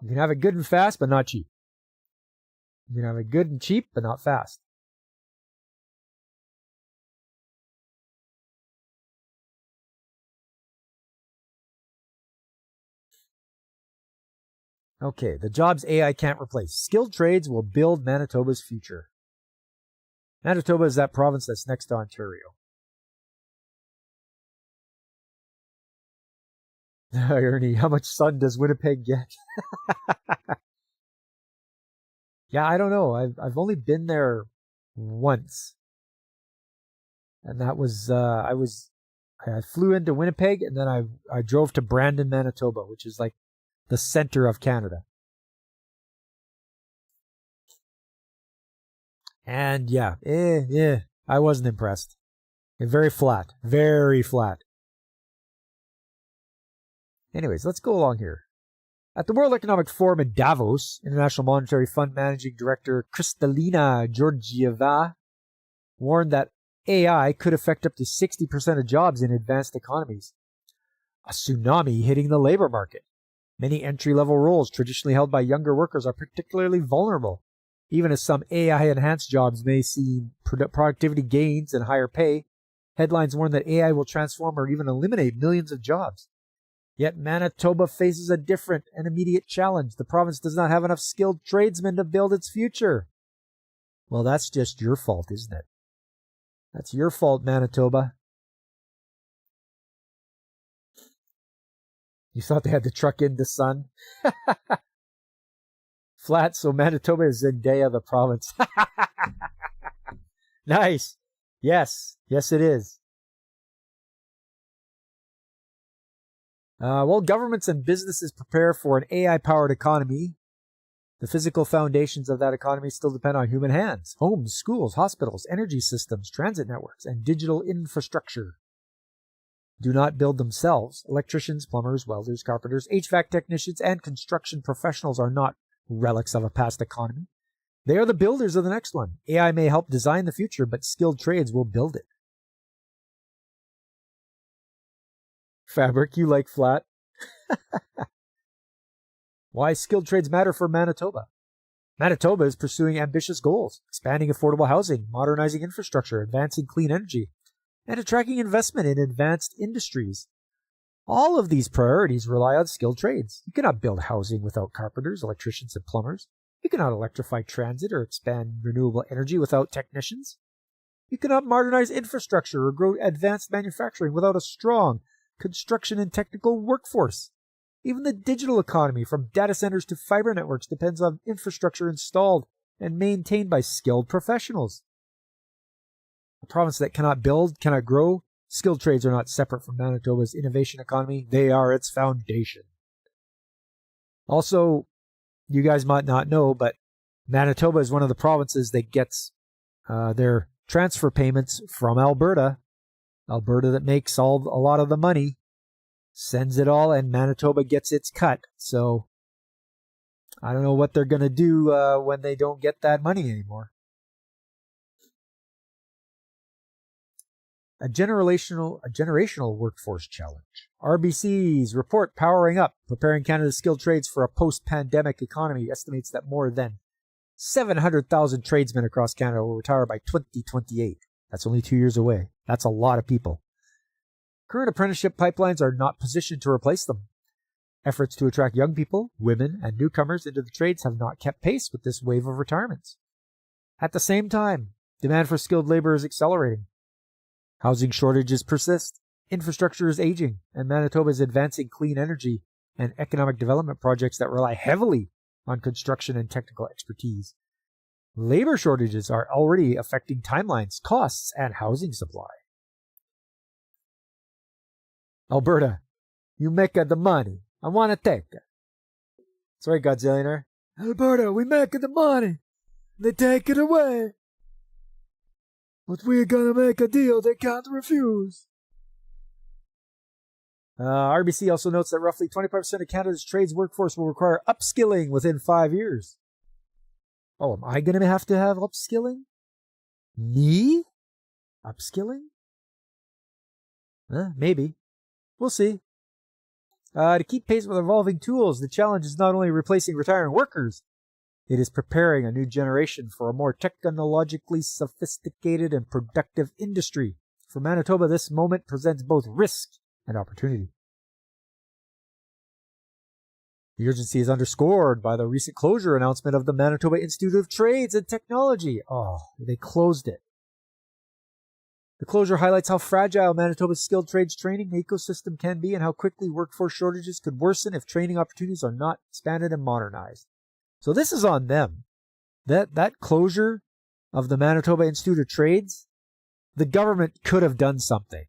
You can have it good and fast, but not cheap. You can have it good and cheap, but not fast. Okay, the jobs AI can't replace. Skilled trades will build Manitoba's future. Manitoba is that province that's next to Ontario. Ernie, how much sun does Winnipeg get? Yeah, I don't know. I've only been there once. And that was, I flew into Winnipeg and then I drove to Brandon, Manitoba, which is like the center of Canada. And yeah, I wasn't impressed. Very flat. Very flat. Anyways, let's go along here. At the World Economic Forum in Davos, International Monetary Fund Managing Director Kristalina Georgieva warned that AI could affect up to 60% of jobs in advanced economies. A tsunami hitting the labor market. Many entry-level roles traditionally held by younger workers are particularly vulnerable. Even as some AI-enhanced jobs may see productivity gains and higher pay, headlines warn that AI will transform or even eliminate millions of jobs. Yet Manitoba faces a different and immediate challenge. The province does not have enough skilled tradesmen to build its future. Well, that's just your fault, isn't it? That's your fault, Manitoba. You thought they had to truck in the sun? Flat, so Manitoba is Zendaya, the province. Nice. Yes. Yes, it is. While governments and businesses prepare for an AI-powered economy, the physical foundations of that economy still depend on human hands. Homes, schools, hospitals, energy systems, transit networks, and digital infrastructure do not build themselves. Electricians, plumbers, welders, carpenters, HVAC technicians, and construction professionals are not relics of a past economy. They are the builders of the next one. AI may help design the future, but skilled trades will build it. Fabric, you like flat. Why skilled trades matter for Manitoba. Manitoba is pursuing ambitious goals, expanding affordable housing, modernizing infrastructure, advancing clean energy, and attracting investment in advanced industries. All of these priorities rely on skilled trades. You cannot build housing without carpenters, electricians, and plumbers. You cannot electrify transit or expand renewable energy without technicians. You cannot modernize infrastructure or grow advanced manufacturing without a strong construction and technical workforce. Even the digital economy, from data centers to fiber networks, depends on infrastructure installed and maintained by skilled professionals. A province that cannot build, cannot grow. Skilled trades are not separate from Manitoba's innovation economy. They are its foundation. Also, you guys might not know, but Manitoba is one of the provinces that gets their transfer payments from Alberta. Alberta that makes a lot of the money sends it all, and Manitoba gets its cut. So I don't know what they're going to do when they don't get that money anymore. A generational workforce challenge. RBC's report Powering Up, Preparing Canada's Skilled Trades for a Post-Pandemic Economy estimates that more than 700,000 tradesmen across Canada will retire by 2028. That's only 2 years away. That's a lot of people. Current apprenticeship pipelines are not positioned to replace them. Efforts to attract young people, women, and newcomers into the trades have not kept pace with this wave of retirements. At the same time, demand for skilled labor is accelerating. Housing shortages persist, infrastructure is aging, and Manitoba is advancing clean energy and economic development projects that rely heavily on construction and technical expertise. Labor shortages are already affecting timelines, costs, and housing supply. Alberta, you make the money. I want to take it. Sorry, Godzillionaire. Alberta, we make the money. They take it away. But we're gonna make a deal they can't refuse. RBC also notes that roughly 25% of Canada's trades workforce will require upskilling within 5 years. Oh, am I gonna have upskilling? Me? Upskilling? Maybe. We'll see. To keep pace with evolving tools, the challenge is not only replacing retiring workers, it is preparing a new generation for a more technologically sophisticated and productive industry. For Manitoba, this moment presents both risk and opportunity. The urgency is underscored by the recent closure announcement of the Manitoba Institute of Trades and Technology. Oh, they closed it. The closure highlights how fragile Manitoba's skilled trades training ecosystem can be and how quickly workforce shortages could worsen if training opportunities are not expanded and modernized. So this is on them. That closure of the Manitoba Institute of Trades, the government could have done something.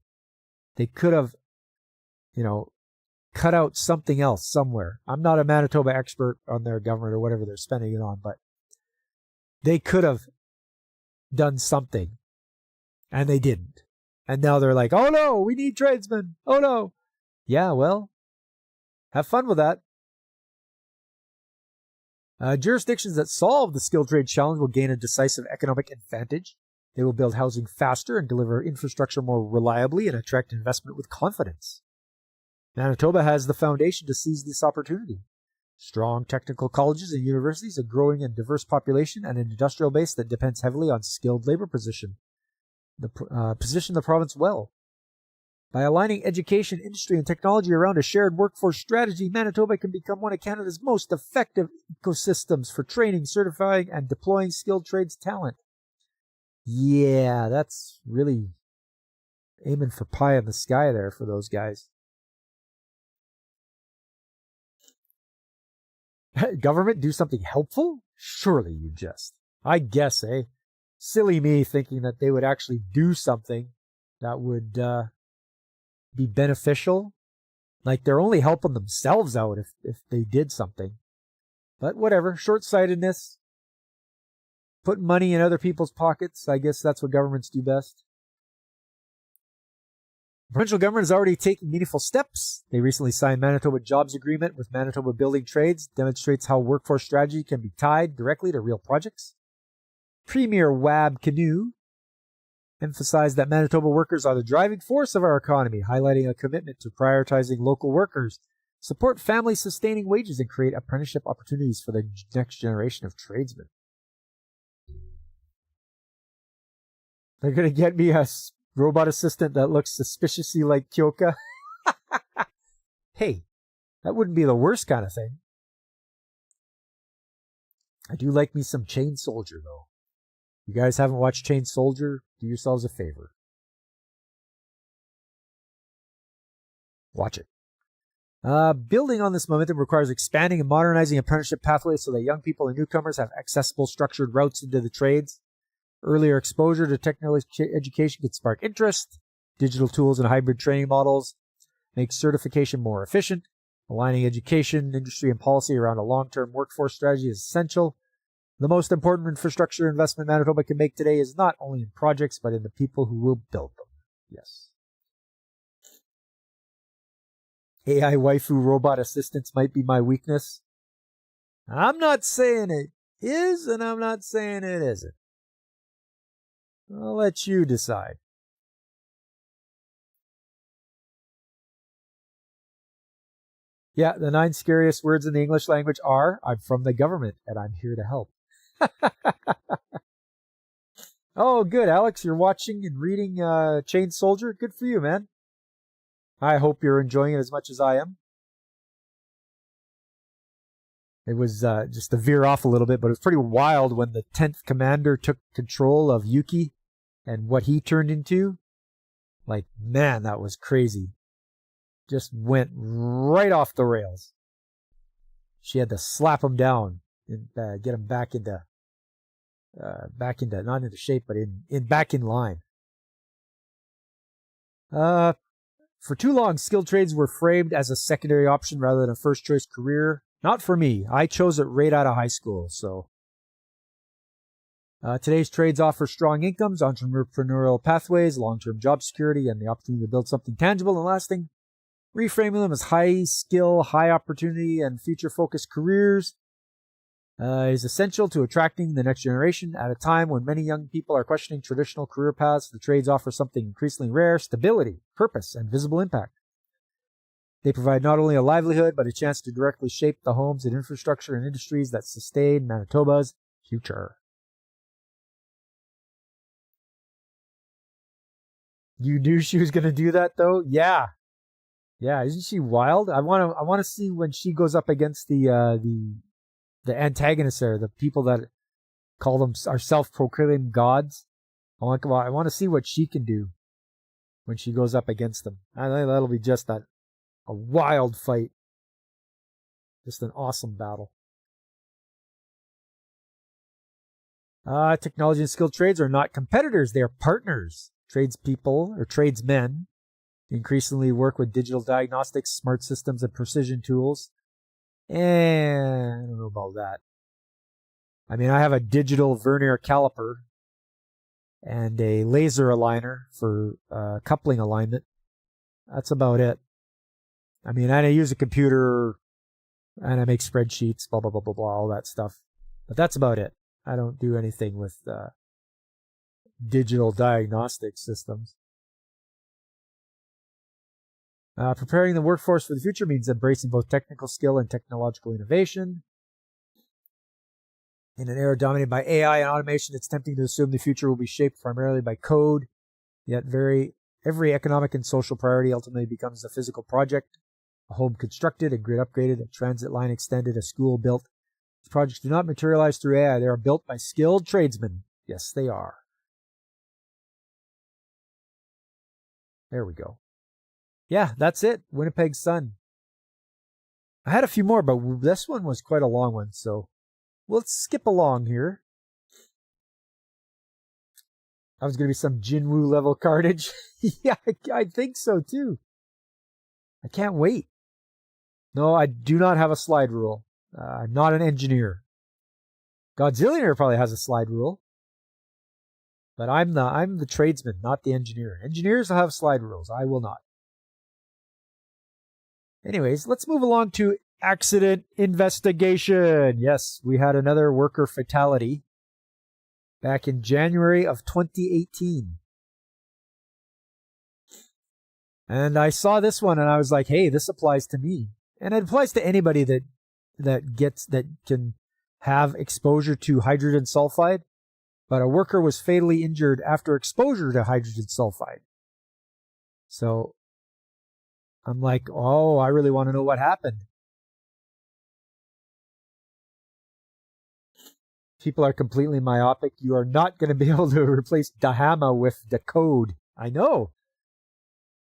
They could have, cut out something else somewhere. I'm not a Manitoba expert on their government or whatever they're spending it on, but they could have done something. And they didn't. And now they're like, oh no, we need tradesmen. Oh no. Yeah, well, have fun with that. Jurisdictions that solve the skilled trade challenge will gain a decisive economic advantage. They will build housing faster and deliver infrastructure more reliably and attract investment with confidence. Manitoba has the foundation to seize this opportunity. Strong technical colleges and universities, a growing and diverse population, and an industrial base that depends heavily on skilled labor position the province well. By aligning education, industry, and technology around a shared workforce strategy, Manitoba can become one of Canada's most effective ecosystems for training, certifying, and deploying skilled trades talent. Yeah, that's really aiming for pie in the sky there for those guys. Government do something helpful? Surely you jest. I guess, eh? Silly me thinking that they would actually do something that would be beneficial. Like they're only helping themselves out if they did something. But whatever, short-sightedness. Put money in other people's pockets. I guess that's what governments do best. The provincial government is already taking meaningful steps. They recently signed Manitoba Jobs Agreement with Manitoba Building Trades, demonstrates how workforce strategy can be tied directly to real projects. Premier Wab Canoe emphasized that Manitoba workers are the driving force of our economy, highlighting a commitment to prioritizing local workers, support family-sustaining wages, and create apprenticeship opportunities for the next generation of tradesmen. They're going to get me a robot assistant that looks suspiciously like Kyoka. Hey, that wouldn't be the worst kind of thing. I do like me some Chain Soldier, though. You guys haven't watched Chain Soldier? Do yourselves a favor. Watch it. Building on this momentum requires expanding and modernizing apprenticeship pathways so that young people and newcomers have accessible, structured routes into the trades. Earlier exposure to technical education can spark interest. Digital tools and hybrid training models make certification more efficient. Aligning education, industry, and policy around a long-term workforce strategy is essential. The most important infrastructure investment Manitoba can make today is not only in projects, but in the people who will build them. Yes. AI waifu robot assistants might be my weakness. I'm not saying it is, and I'm not saying it isn't. I'll let you decide. Yeah, the 9 scariest words in the English language are, I'm from the government and I'm here to help. Oh, good, Alex. You're watching and reading Chain Soldier. Good for you, man. I hope you're enjoying it as much as I am. It was just to veer off a little bit, but it was pretty wild when the 10th Commander took control of Yuki and what he turned into. Like, man, that was crazy. Just went right off the rails. She had to slap him down and get him back into not into shape, but back in line. For too long, skilled trades were framed as a secondary option rather than a first choice career. Not for me. I chose it right out of high school. So today's trades offer strong incomes, entrepreneurial pathways, long-term job security, and the opportunity to build something tangible and lasting. Reframing them as high skill, high opportunity, and future-focused careers is essential to attracting the next generation. At a time when many young people are questioning traditional career paths, the trades offer something increasingly rare: stability, purpose, and visible impact. They provide not only a livelihood, but a chance to directly shape the homes and infrastructure and industries that sustain Manitoba's future. You knew she was going to do that, though? Yeah. Yeah, isn't she wild? I want to see when she goes up against the antagonists there, the people that call them are self-proclaimed gods. I want to see what she can do when she goes up against them. I think that'll be just a wild fight. Just an awesome battle. Technology and skilled trades are not competitors. They are partners. Tradespeople or tradesmen increasingly work with digital diagnostics, smart systems, and precision tools. And I don't know about that. I mean, I have a digital vernier caliper and a laser aligner for coupling alignment. That's about it. I mean, I use a computer and I make spreadsheets, blah, blah, blah, blah, blah, all that stuff. But that's about it. I don't do anything with digital diagnostic systems. Preparing the workforce for the future means embracing both technical skill and technological innovation. In an era dominated by AI and automation, it's tempting to assume the future will be shaped primarily by code, yet every economic and social priority ultimately becomes a physical project. A home constructed, a grid upgraded, a transit line extended, a school built. These projects do not materialize through AI. They are built by skilled tradesmen. Yes, they are. There we go. Yeah, that's it. Winnipeg Sun. I had a few more, but this one was quite a long one, so let's skip along here. That was going to be some Jinwoo level carnage. Yeah, I think so too. I can't wait. No, I do not have a slide rule. I'm not an engineer. Godzillionaire probably has a slide rule. But I'm the tradesman, not the engineer. Engineers will have slide rules. I will not. Anyways, let's move along to accident investigation. Yes, we had another worker fatality back in January of 2018. And I saw this one and I was like, hey, this applies to me. And it applies to anybody that can have exposure to hydrogen sulfide. But a worker was fatally injured after exposure to hydrogen sulfide. So I'm like, oh, I really want to know what happened. People are completely myopic. You are not going to be able to replace Dahama with Decode. I know.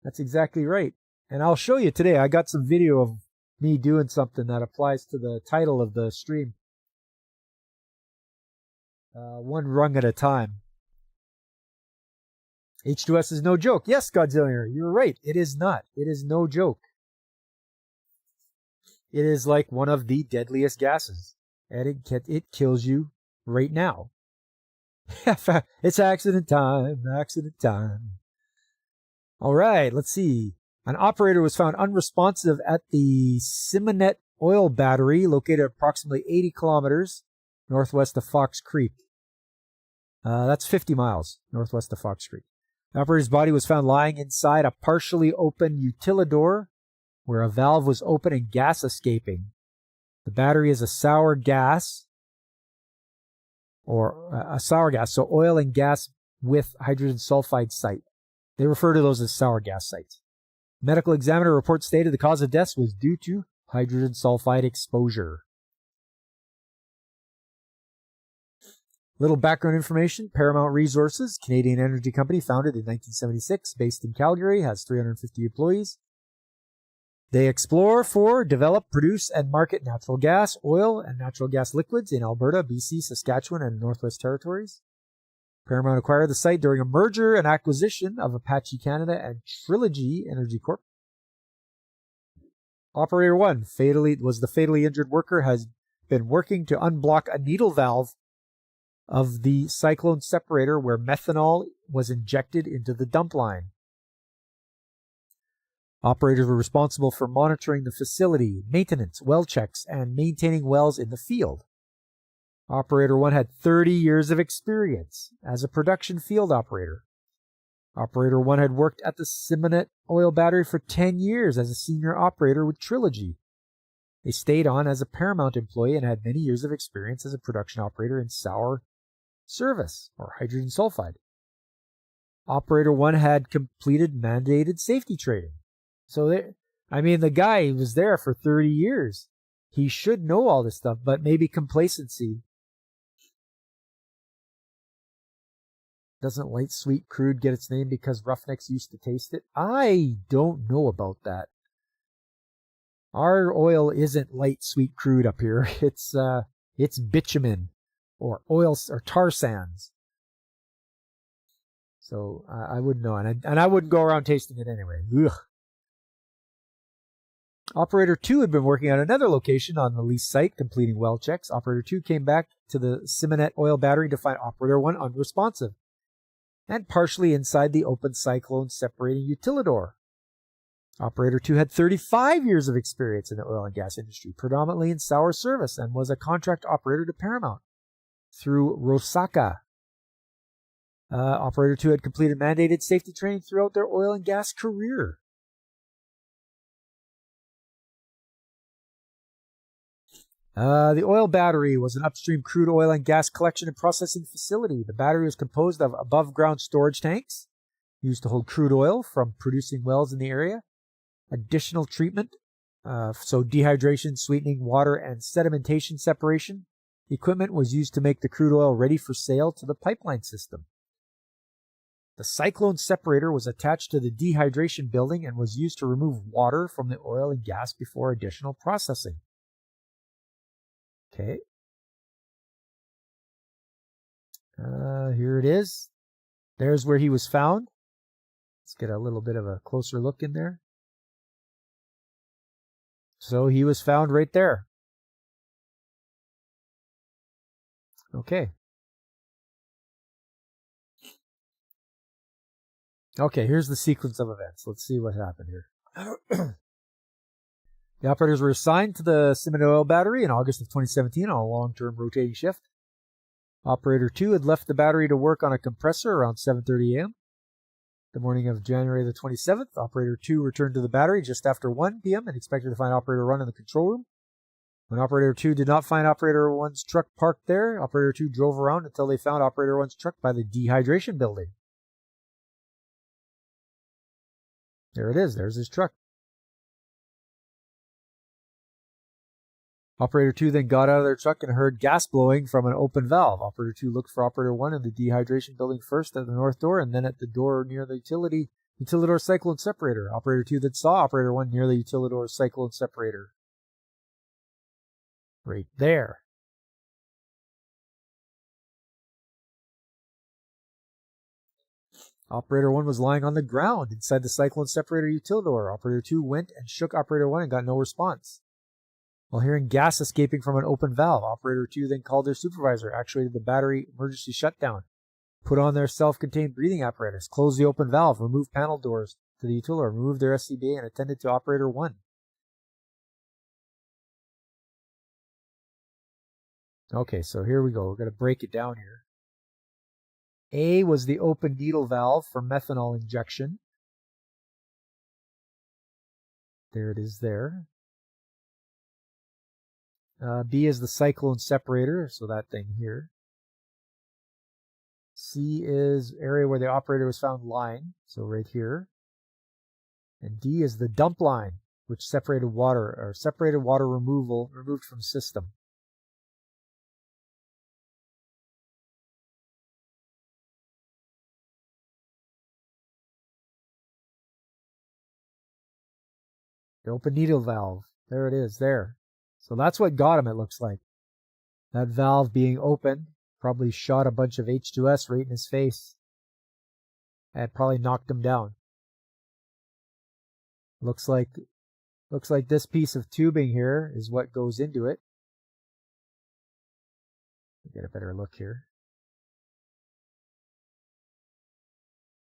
That's exactly right. And I'll show you today. I got some video of me doing something that applies to the title of the stream. One rung at a time. H2S is no joke. Yes, Godzillionaire, you're right. It is not. It is no joke. It is like one of the deadliest gases. And it kills you right now. It's accident time. Accident time. All right, let's see. An operator was found unresponsive at the Simonet oil battery located approximately 80 kilometers northwest of Fox Creek. That's 50 miles northwest of Fox Creek. The operator's body was found lying inside a partially open utilidor where a valve was open and gas escaping. The battery is a sour gas, so oil and gas with hydrogen sulfide site. They refer to those as sour gas sites. Medical examiner report stated the cause of death was due to hydrogen sulfide exposure. Little background information. Paramount Resources, Canadian energy company founded in 1976, based in Calgary, has 350 employees. They explore for, develop, produce, and market natural gas, oil, and natural gas liquids in Alberta, BC, Saskatchewan, and Northwest Territories. Paramount acquired the site during a merger and acquisition of Apache Canada and Trilogy Energy Corp. Operator 1 was the fatally injured worker, has been working to unblock a needle valve of the cyclone separator where methanol was injected into the dump line. Operators were responsible for monitoring the facility, maintenance, well checks, and maintaining wells in the field. Operator 1 had 30 years of experience as a production field operator. Operator 1 had worked at the Simonet oil battery for 10 years as a senior operator with Trilogy. They stayed on as a Paramount employee and had many years of experience as a production operator in sour service, or hydrogen sulfide. Operator 1 had completed mandated safety training. So, the guy was there for 30 years. He should know all this stuff, but maybe complacency. Doesn't light sweet crude get its name because roughnecks used to taste it? I don't know about that. Our oil isn't light sweet crude up here. It's bitumen or oil or tar sands. So I wouldn't know, and I wouldn't go around tasting it anyway. Ugh. Operator 2 had been working at another location on the lease site, completing well checks. Operator 2 came back to the Simonet oil battery to find Operator 1 unresponsive and partially inside the open cyclone separating utilidor. Operator 2 had 35 years of experience in the oil and gas industry, predominantly in sour service, and was a contract operator to Paramount through Rosaka. Operator 2 had completed mandated safety training throughout their oil and gas career. The oil battery was an upstream crude oil and gas collection and processing facility. The battery was composed of above-ground storage tanks used to hold crude oil from producing wells in the area. Additional treatment, so dehydration, sweetening, water, and sedimentation separation. Equipment was used to make the crude oil ready for sale to the pipeline system. The cyclone separator was attached to the dehydration building and was used to remove water from the oil and gas before additional processing. Okay. Here it is. There's where he was found. Let's get a little bit of a closer look in there. So he was found right there. Okay. Okay, here's the sequence of events. Let's see what happened here. The operators were assigned to the Simon oil battery in August of 2017 on a long-term rotating shift. Operator 2 had left the battery to work on a compressor around 7:30 a.m. The morning of January the 27th, Operator 2 returned to the battery just after 1 p.m. and expected to find Operator 1 in the control room. When Operator 2 did not find Operator 1's truck parked there, Operator 2 drove around until they found Operator 1's truck by the dehydration building. There it is. There's his truck. Operator 2 then got out of their truck and heard gas blowing from an open valve. Operator 2 looked for Operator 1 in the dehydration building first at the north door and then at the door near the Utilidor cyclone separator. Operator 2 then saw Operator 1 near the Utilidor cyclone separator. Right there. Operator 1 was lying on the ground inside the cyclone separator Utilidor. Operator 2 went and shook Operator 1 and got no response. While hearing gas escaping from an open valve, Operator 2 then called their supervisor, actuated the battery emergency shutdown, put on their self-contained breathing apparatus, closed the open valve, removed panel doors to the Utilidor, removed their SCBA, and attended to Operator 1. Okay, so here we go. We're going to break it down here. A was the open needle valve for methanol injection. There it is there. B is the cyclone separator, so that thing here. C is area where the operator was found lying, so right here. And D is the dump line, which separated water removed from system. The open needle valve. There it is, there. So that's what got him, it looks like. That valve being open probably shot a bunch of H2S right in his face. And probably knocked him down. Looks like this piece of tubing here is what goes into it. Get a better look here.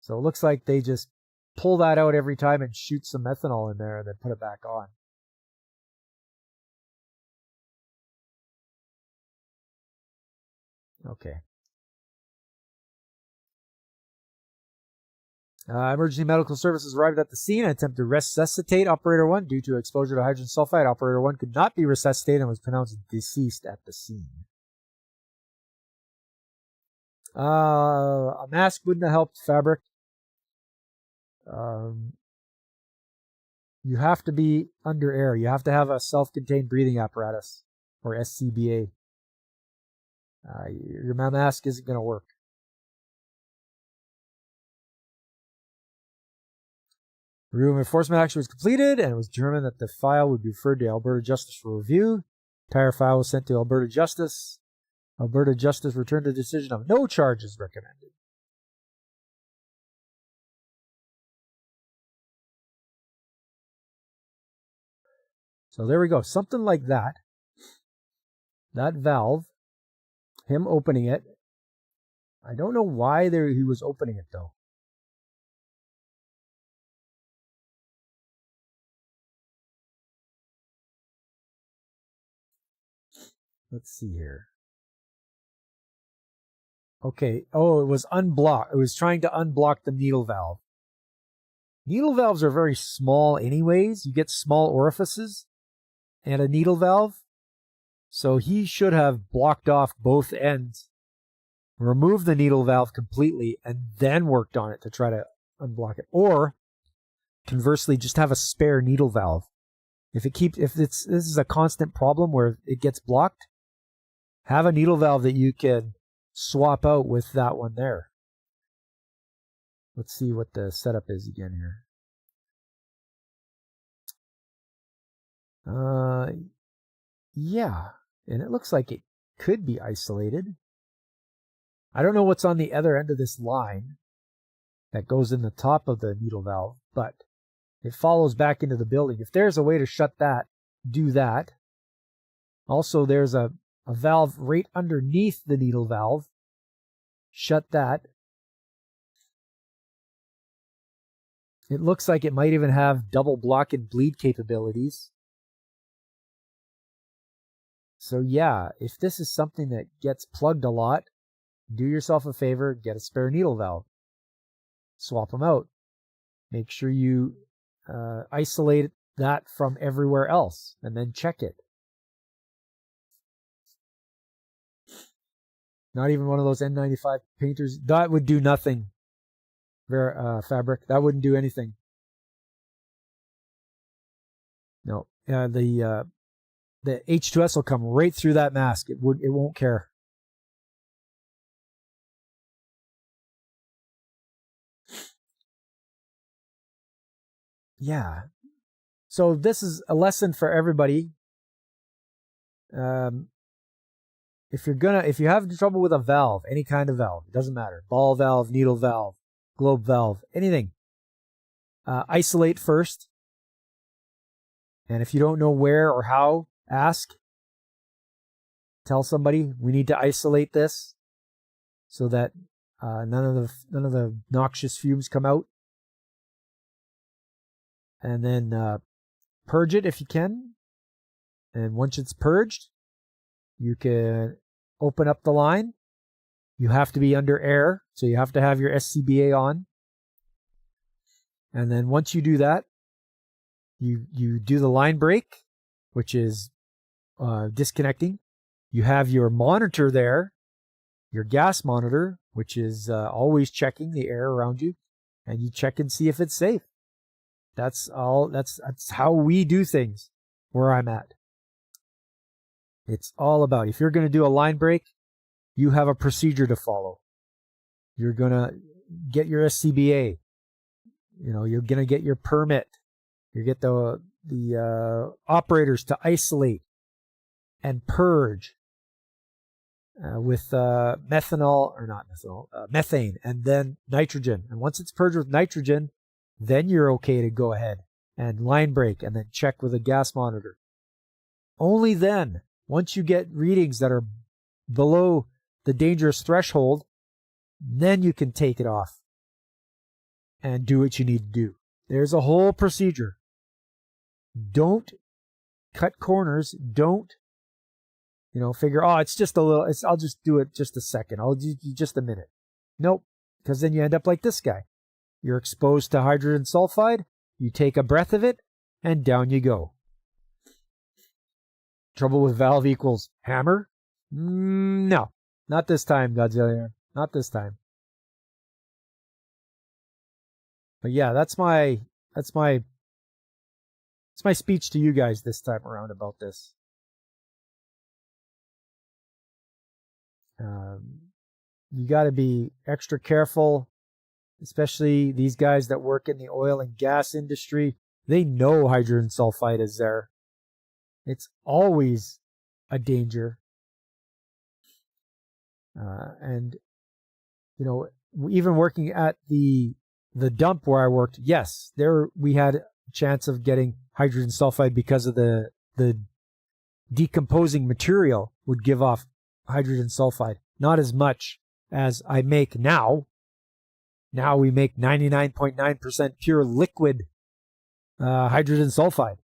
So it looks like they just pull that out every time and shoot some methanol in there and then put it back on. Okay. Emergency medical services arrived at the scene and attempted to resuscitate Operator 1 due to exposure to hydrogen sulfide. Operator 1 could not be resuscitated and was pronounced deceased at the scene. A mask wouldn't have helped fabric. You have to be under air. You have to have a self-contained breathing apparatus, or SCBA. Your mask isn't going to work. Review of enforcement action was completed, and it was determined that the file would be referred to Alberta Justice for review. Entire file was sent to Alberta Justice. Alberta Justice returned a decision of no charges recommended. So there we go. Something like that. That valve, him opening it. I don't know why he was opening it, though. Let's see here. Okay. Oh, it was unblocked. It was trying to unblock the needle valve. Needle valves are very small anyways. You get small orifices and a needle valve. So he should have blocked off both ends, removed the needle valve completely, and then worked on it to try to unblock it. Or, conversely, just have a spare needle valve. This is a constant problem where it gets blocked, have a needle valve that you can swap out with that one there. Let's see what the setup is again here. Yeah, and it looks like it could be isolated. I don't know what's on the other end of this line that goes in the top of the needle valve, but it follows back into the building. If there's a way to shut that, do that. Also, there's a valve right underneath the needle valve. Shut that. It looks like it might even have double block and bleed capabilities. So yeah, if this is something that gets plugged a lot, do yourself a favor, get a spare needle valve. Swap them out. Make sure you isolate that from everywhere else, and then check it. Not even one of those N95 painters. That would do nothing. Fabric. That wouldn't do anything. No. The H2S will come right through that mask. It won't care. Yeah. So this is a lesson for everybody. If you have trouble with a valve, any kind of valve, it doesn't matter. Ball valve, needle valve, globe valve, anything. Isolate first. And if you don't know where or how, ask. Tell somebody we need to isolate this so that none of the noxious fumes come out. And then purge it if you can. And once it's purged, you can open up the line. You have to be under air, so you have to have your SCBA on. And then once you do that, you do the line break, which is disconnecting. You have your monitor there, your gas monitor, which is always checking the air around you, and you check and see if it's safe. That's all. That's how we do things where I'm at. It's all about, if you're going to do a line break, you have a procedure to follow. You're going to get your SCBA. You're going to get your permit. You get the operators to isolate and purge with methane, and then nitrogen. And once it's purged with nitrogen, then you're okay to go ahead and line break and then check with a gas monitor. Only then, once you get readings that are below the dangerous threshold, then you can take it off and do what you need to do. There's a whole procedure. Don't cut corners. Don't, figure, it's just a little, I'll just do it just a second. I'll do just a minute. Nope. Because then you end up like this guy. You're exposed to hydrogen sulfide. You take a breath of it, and down you go. Trouble with valve equals hammer? No. Not this time, Godzilla. Not this time. But yeah, that's my speech to you guys this time around about this. You got to be extra careful, especially these guys that work in the oil and gas industry. They know hydrogen sulfide is there. It's always a danger. And even working at the dump where I worked, yes, there we had a chance of getting hydrogen sulfide because of the decomposing material would give off hydrogen sulfide. Not as much as I make now. Now we make 99.9% pure liquid hydrogen sulfide.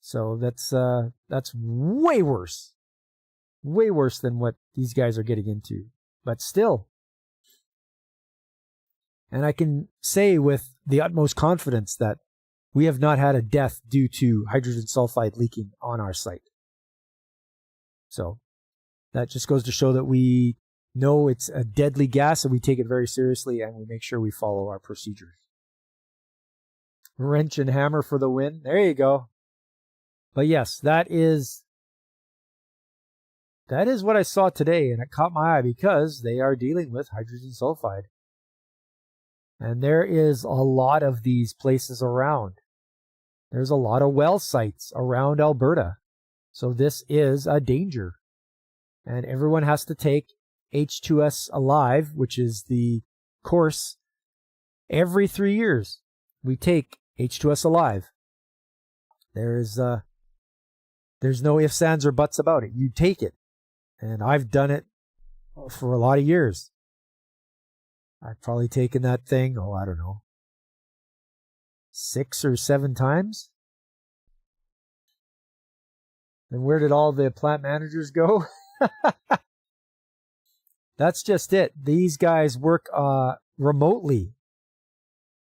So that's way worse. Way worse than what these guys are getting into. But still. And I can say with the utmost confidence that we have not had a death due to hydrogen sulfide leaking on our site. So that just goes to show that we know it's a deadly gas and we take it very seriously and we make sure we follow our procedures. Wrench and hammer for the win. There you go. But yes, that is what I saw today, and it caught my eye because they are dealing with hydrogen sulfide. And there is a lot of these places around. There's a lot of well sites around Alberta. So this is a danger. And everyone has to take H2S Alive, which is the course every 3 years. We take H2S Alive. There's no ifs, ands, or buts about it. You take it. And I've done it for a lot of years. I've probably taken that thing, I don't know, 6 or 7 times. And where did all the plant managers go? That's just it. These guys work remotely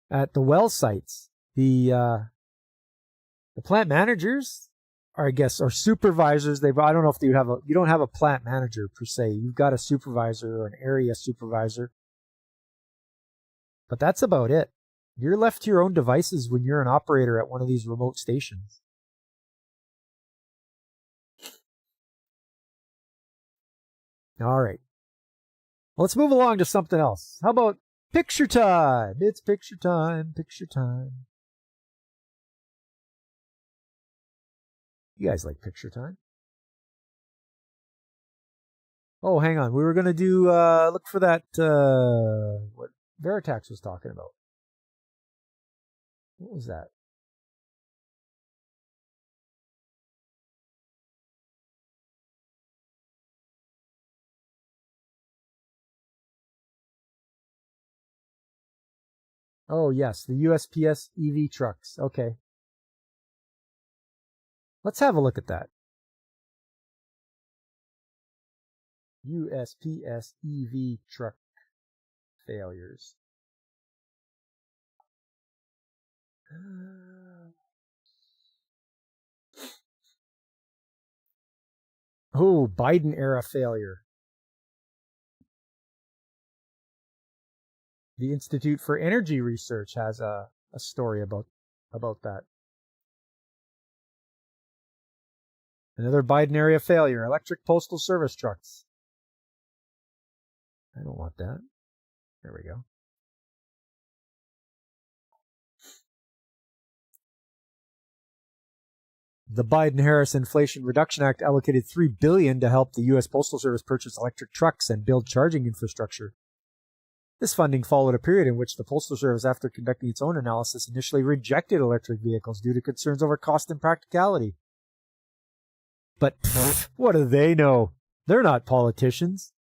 at the well sites. The plant managers are, I guess, are supervisors. I don't know if you don't have a plant manager per se. You've got a supervisor or an area supervisor. But that's about it. You're left to your own devices when you're an operator at one of these remote stations. All right. Well, let's move along to something else. How about picture time? It's picture time, picture time. You guys like picture time? Oh, hang on. We were going to do, look for that, what Veritax was talking about. What was that? Oh, yes, the USPS EV trucks. Okay. Let's have a look at that. USPS EV truck failures. Oh, Biden era failure. The Institute for Energy Research has a story about that. Another Biden area failure. Electric postal service trucks. I don't want that. There we go. The Biden-Harris Inflation Reduction Act allocated $3 billion to help the U.S. Postal Service purchase electric trucks and build charging infrastructure. This funding followed a period in which the Postal Service, after conducting its own analysis, initially rejected electric vehicles due to concerns over cost and practicality. But what do they know? They're not politicians.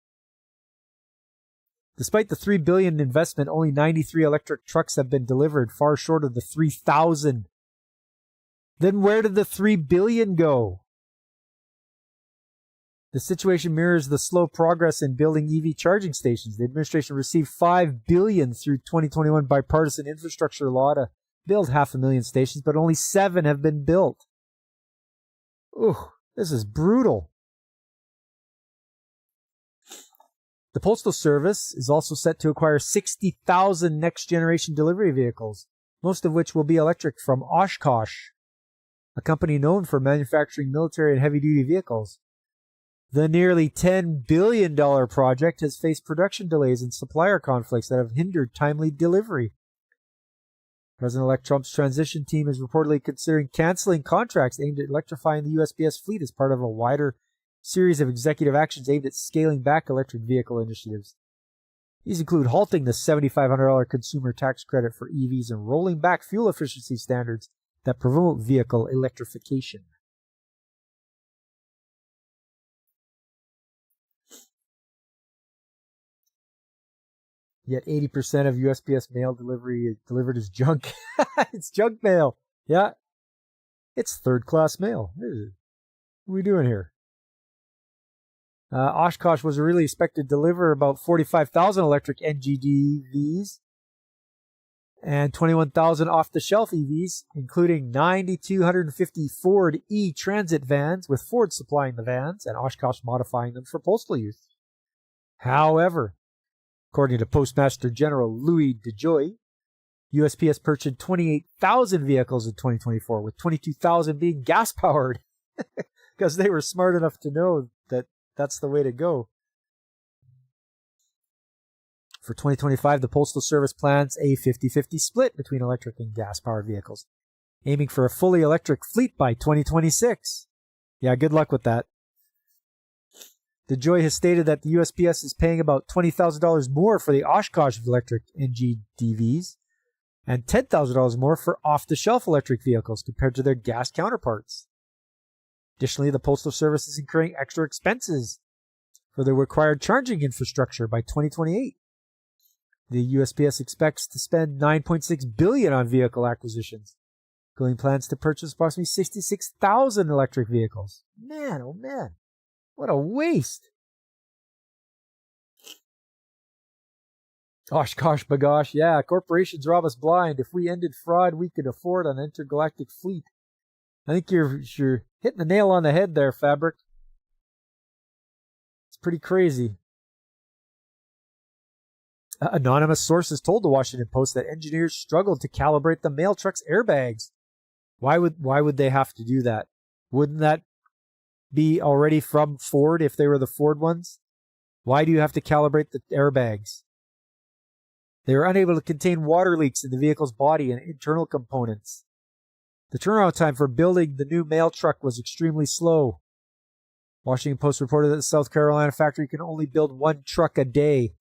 Despite the $3 billion investment, only 93 electric trucks have been delivered, far short of the 3,000. Then where did the $3 billion go? The situation mirrors the slow progress in building EV charging stations. The administration received $5 billion through 2021 bipartisan infrastructure law to build 500,000 stations, but only 7 have been built. Ooh, this is brutal. The Postal Service is also set to acquire 60,000 next-generation delivery vehicles, most of which will be electric, from Oshkosh, a company known for manufacturing military and heavy-duty vehicles. The nearly $10 billion project has faced production delays and supplier conflicts that have hindered timely delivery. President-elect Trump's transition team is reportedly considering canceling contracts aimed at electrifying the USPS fleet as part of a wider series of executive actions aimed at scaling back electric vehicle initiatives. These include halting the $7,500 consumer tax credit for EVs and rolling back fuel efficiency standards that promote vehicle electrification. Yet 80% of USPS mail delivered as junk. It's junk mail. Yeah. It's third-class mail. What are we doing here? Oshkosh was really expected to deliver about 45,000 electric NGDVs and 21,000 off-the-shelf EVs, including 9,250 Ford e-Transit vans, with Ford supplying the vans and Oshkosh modifying them for postal use. However, according to Postmaster General Louis DeJoy, USPS purchased 28,000 vehicles in 2024, with 22,000 being gas-powered, because they were smart enough to know that that's the way to go. For 2025, the Postal Service plans a 50-50 split between electric and gas-powered vehicles, aiming for a fully electric fleet by 2026. Yeah, good luck with that. DeJoy has stated that the USPS is paying about $20,000 more for the Oshkosh electric NGDVs and $10,000 more for off-the-shelf electric vehicles compared to their gas counterparts. Additionally, the Postal Service is incurring extra expenses for the required charging infrastructure by 2028. The USPS expects to spend $9.6 billion on vehicle acquisitions, including plans to purchase approximately 66,000 electric vehicles. Man, oh man, what a waste! Oshkosh bagosh, yeah, corporations rob us blind. If we ended fraud, we could afford an intergalactic fleet. I think you're hitting the nail on the head there, Fabric. It's pretty crazy. Anonymous sources told the Washington Post that engineers struggled to calibrate the mail truck's airbags. Why would they have to do that? Wouldn't that be already from Ford if they were the Ford ones? Why do you have to calibrate the airbags? They were unable to contain water leaks in the vehicle's body and internal components. The turnaround time for building the new mail truck was extremely slow. Washington Post reported that the South Carolina factory can only build one truck a day.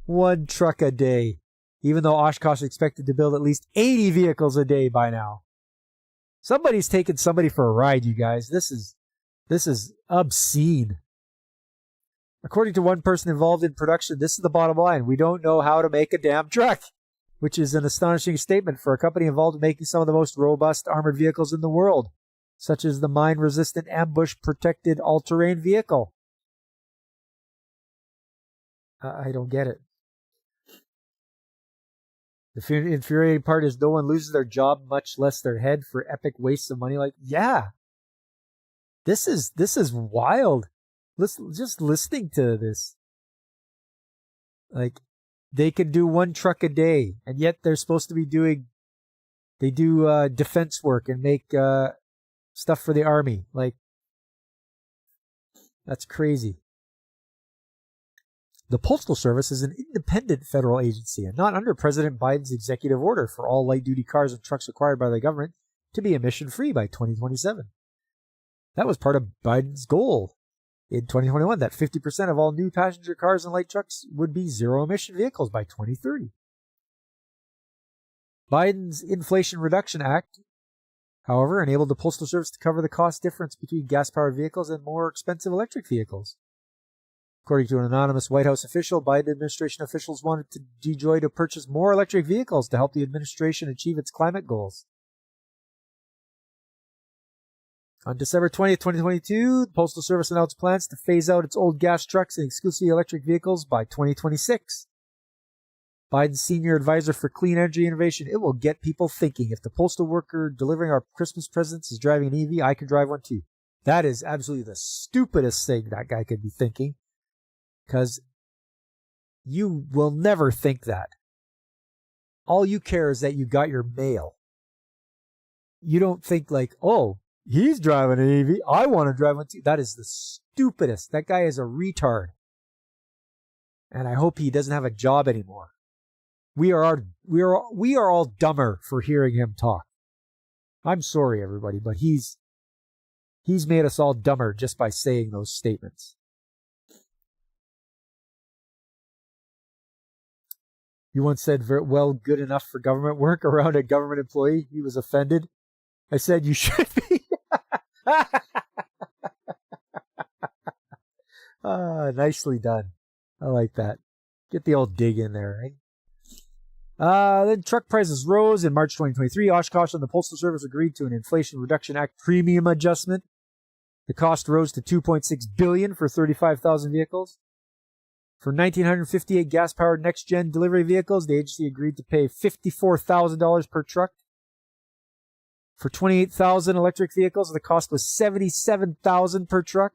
One truck a day. Even though Oshkosh is expected to build at least 80 vehicles a day by now. Somebody's taking somebody for a ride, you guys. This is obscene. According to one person involved in production, this is the bottom line. We don't know how to make a damn truck, which is an astonishing statement for a company involved in making some of the most robust armored vehicles in the world, such as the mine-resistant ambush-protected all-terrain vehicle. I don't get it. The infuriating part is no one loses their job, much less their head, for epic wastes of money. Like, yeah, this is wild. Just listening to this, like, they can do one truck a day, and yet they're supposed to be they do defense work and make stuff for the army. Like, that's crazy. The Postal Service is an independent federal agency and not under President Biden's executive order for all light-duty cars and trucks acquired by the government to be emission-free by 2027. That was part of Biden's goal in 2021, that 50% of all new passenger cars and light trucks would be zero-emission vehicles by 2030. Biden's Inflation Reduction Act, however, enabled the Postal Service to cover the cost difference between gas-powered vehicles and more expensive electric vehicles. According to an anonymous White House official, Biden administration officials wanted DeJoy to purchase more electric vehicles to help the administration achieve its climate goals. On December 20th, 2022, the Postal Service announced plans to phase out its old gas trucks and exclusively electric vehicles by 2026. Biden's senior advisor for clean energy innovation: it will get people thinking. If the postal worker delivering our Christmas presents is driving an EV, I can drive one too. That is absolutely the stupidest thing that guy could be thinking, because you will never think that. All you care is that you got your mail. You don't think like, oh, he's driving an EV, I want to drive one too. That is the stupidest. That guy is a retard. And I hope he doesn't have a job anymore. We are all dumber for hearing him talk. I'm sorry, everybody, but he's made us all dumber just by saying those statements. You once said, well, good enough for government work around a government employee. He was offended. I said, you should be. Nicely done. I like that. Get the old dig in there, right? Then truck prices rose in March 2023. Oshkosh and the Postal Service agreed to an Inflation Reduction Act premium adjustment. The cost rose to $2.6 billion for 35,000 vehicles. For 1,958 gas-powered next-gen delivery vehicles, the agency agreed to pay $54,000 per truck. For 28,000 electric vehicles, the cost was $77,000 per truck.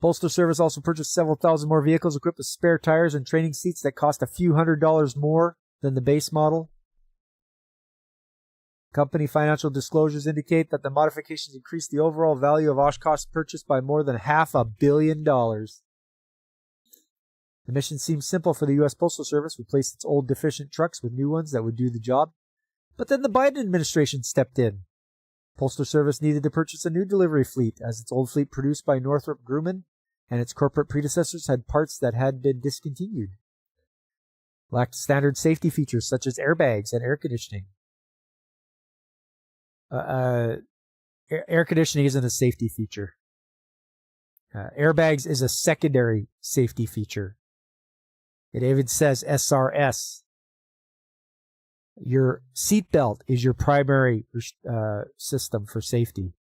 Postal Service also purchased several thousand more vehicles equipped with spare tires and training seats that cost a few $100s more than the base model. Company financial disclosures indicate that the modifications increased the overall value of Oshkosh's purchase by more than $500 million. The mission seemed simple for the U.S. Postal Service, replace its old deficient trucks with new ones that would do the job. But then the Biden administration stepped in. Postal Service needed to purchase a new delivery fleet, as its old fleet produced by Northrop Grumman and its corporate predecessors had parts that had been discontinued. Lacked standard safety features such as airbags and air conditioning. Air conditioning isn't a safety feature. Airbags is a secondary safety feature. It even says SRS. Your seatbelt is your primary system for safety.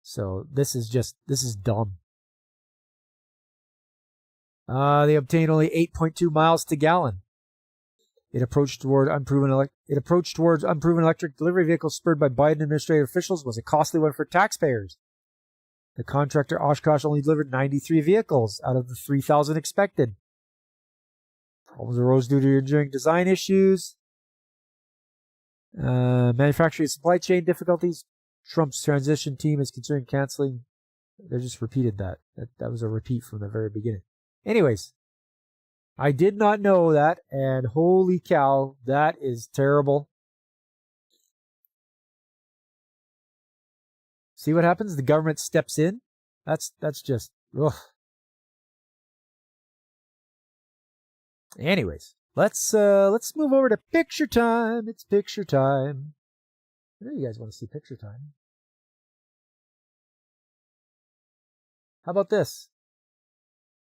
So this is dumb. They obtained only 8.2 miles to gallon. It approached towards unproven electric delivery vehicles spurred by Biden administrative officials was a costly one for taxpayers. The contractor Oshkosh only delivered 93 vehicles out of the 3,000 expected. Problems arose due to engineering design issues, manufacturing and supply chain difficulties. Trump's transition team is considering canceling. They just repeated that. That was a repeat from the very beginning. Anyways, I did not know that, and holy cow, that is terrible. See what happens? The government steps in. That's just ugh. Anyways, let's move over to picture time. It's picture time. I know you guys want to see picture time. How about this?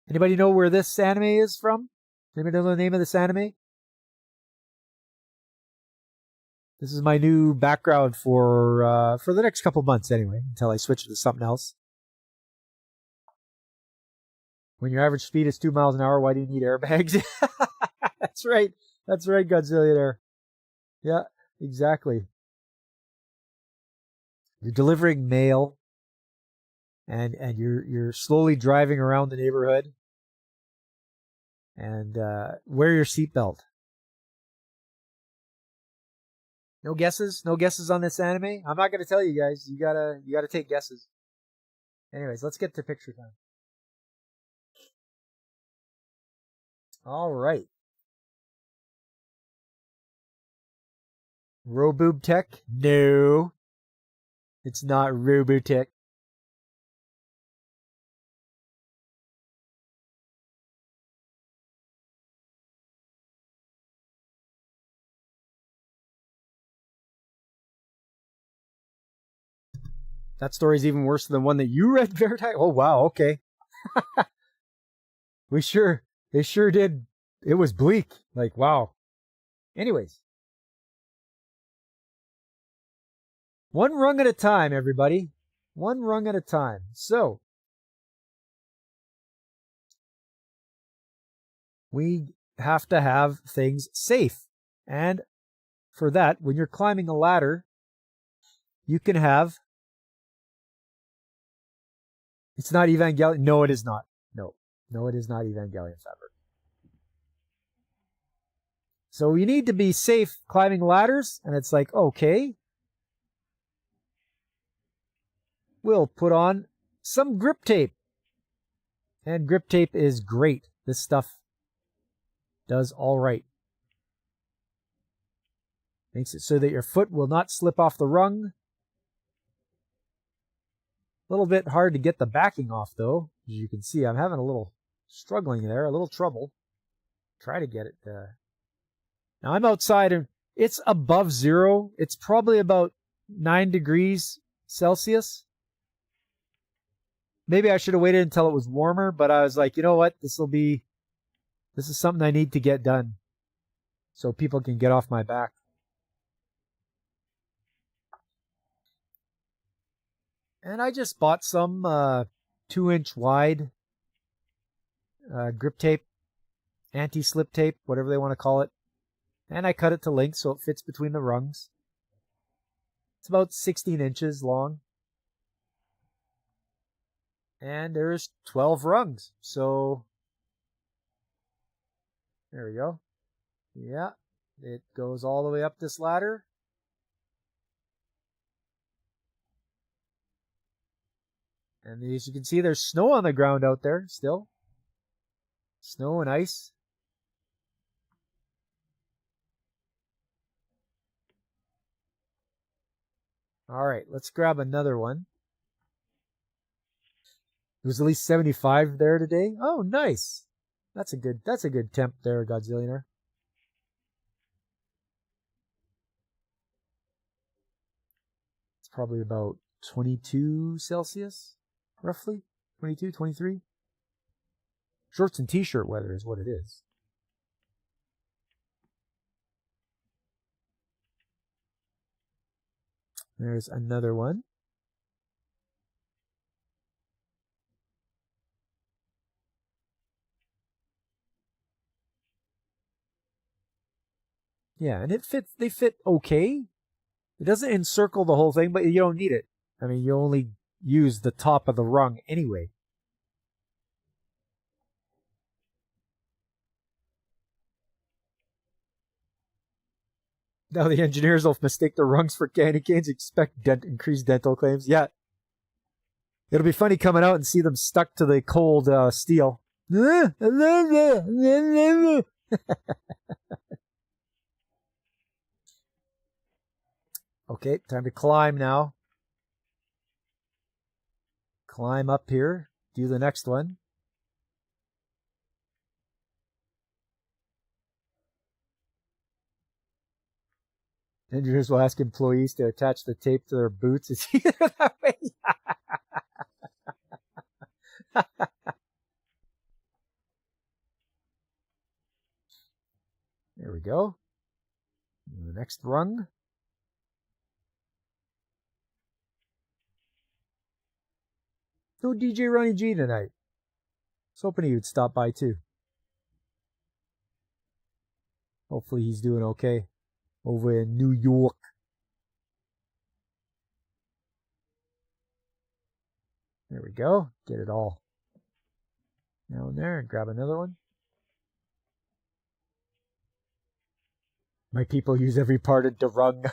Anybody know where this anime is from? Anybody know the name of this anime? This is my new background for the next couple months anyway, until I switch to something else. When your average speed is 2 miles an hour, why do you need airbags? That's right. That's right, Godzillionaire. Yeah, exactly. You're delivering mail, and you're slowly driving around the neighborhood. And wear your seatbelt. No guesses? No guesses on this anime? I'm not gonna tell you guys. You gotta take guesses. Anyways, let's get to picture time. All right. Roboob Tech? No. It's not Robotech. That story's even worse than the one that you read, Vertai. Oh wow, okay. They sure did. It was bleak. Like, wow. Anyways. One rung at a time, everybody. One rung at a time. So, we have to have things safe. And for that, when you're climbing a ladder, you can have... It's not Evangelion. No, it is not. No, it is not Evangelion fabric. So you need to be safe climbing ladders, and it's like, okay, we'll put on some grip tape. And grip tape is great. This stuff does all right. Makes it so that your foot will not slip off the rung. A little bit hard to get the backing off, though. As you can see, I'm having a little struggling there, a little trouble. Try to get it. Now I'm outside and it's above zero. It's probably about 9 degrees Celsius. Maybe I should have waited until it was warmer, but I was like, you know what? This is something I need to get done so people can get off my back. And I just bought some 2-inch wide grip tape, anti-slip tape, whatever they want to call it. And I cut it to length so it fits between the rungs. It's about 16 inches long. And there's 12 rungs. So, there we go. Yeah, it goes all the way up this ladder. And as you can see, there's snow on the ground out there still. Snow and ice. All right, let's grab another one. It was at least 75 there today. Oh, nice. That's a good temp there, Godzillionaire. It's probably about 22 Celsius, roughly. 22, 23. Shorts and t-shirt weather is what it is. There's another one. Yeah, and they fit okay. It doesn't encircle the whole thing, but you don't need it. I mean, you only use the top of the rung anyway. Now the engineers will mistake the rungs for candy canes, expect increased dental claims. Yeah. It'll be funny coming out and see them stuck to the cold steel. Okay, time to climb now. Climb up here. Do the next one. Engineers will ask employees to attach the tape to their boots. It's either that way. There we go. And the next rung. No DJ Ronnie G tonight. I was hoping he would stop by too. Hopefully he's doing okay over in New York. There we go. Get it all down there and grab another one. My people use every part of the rung.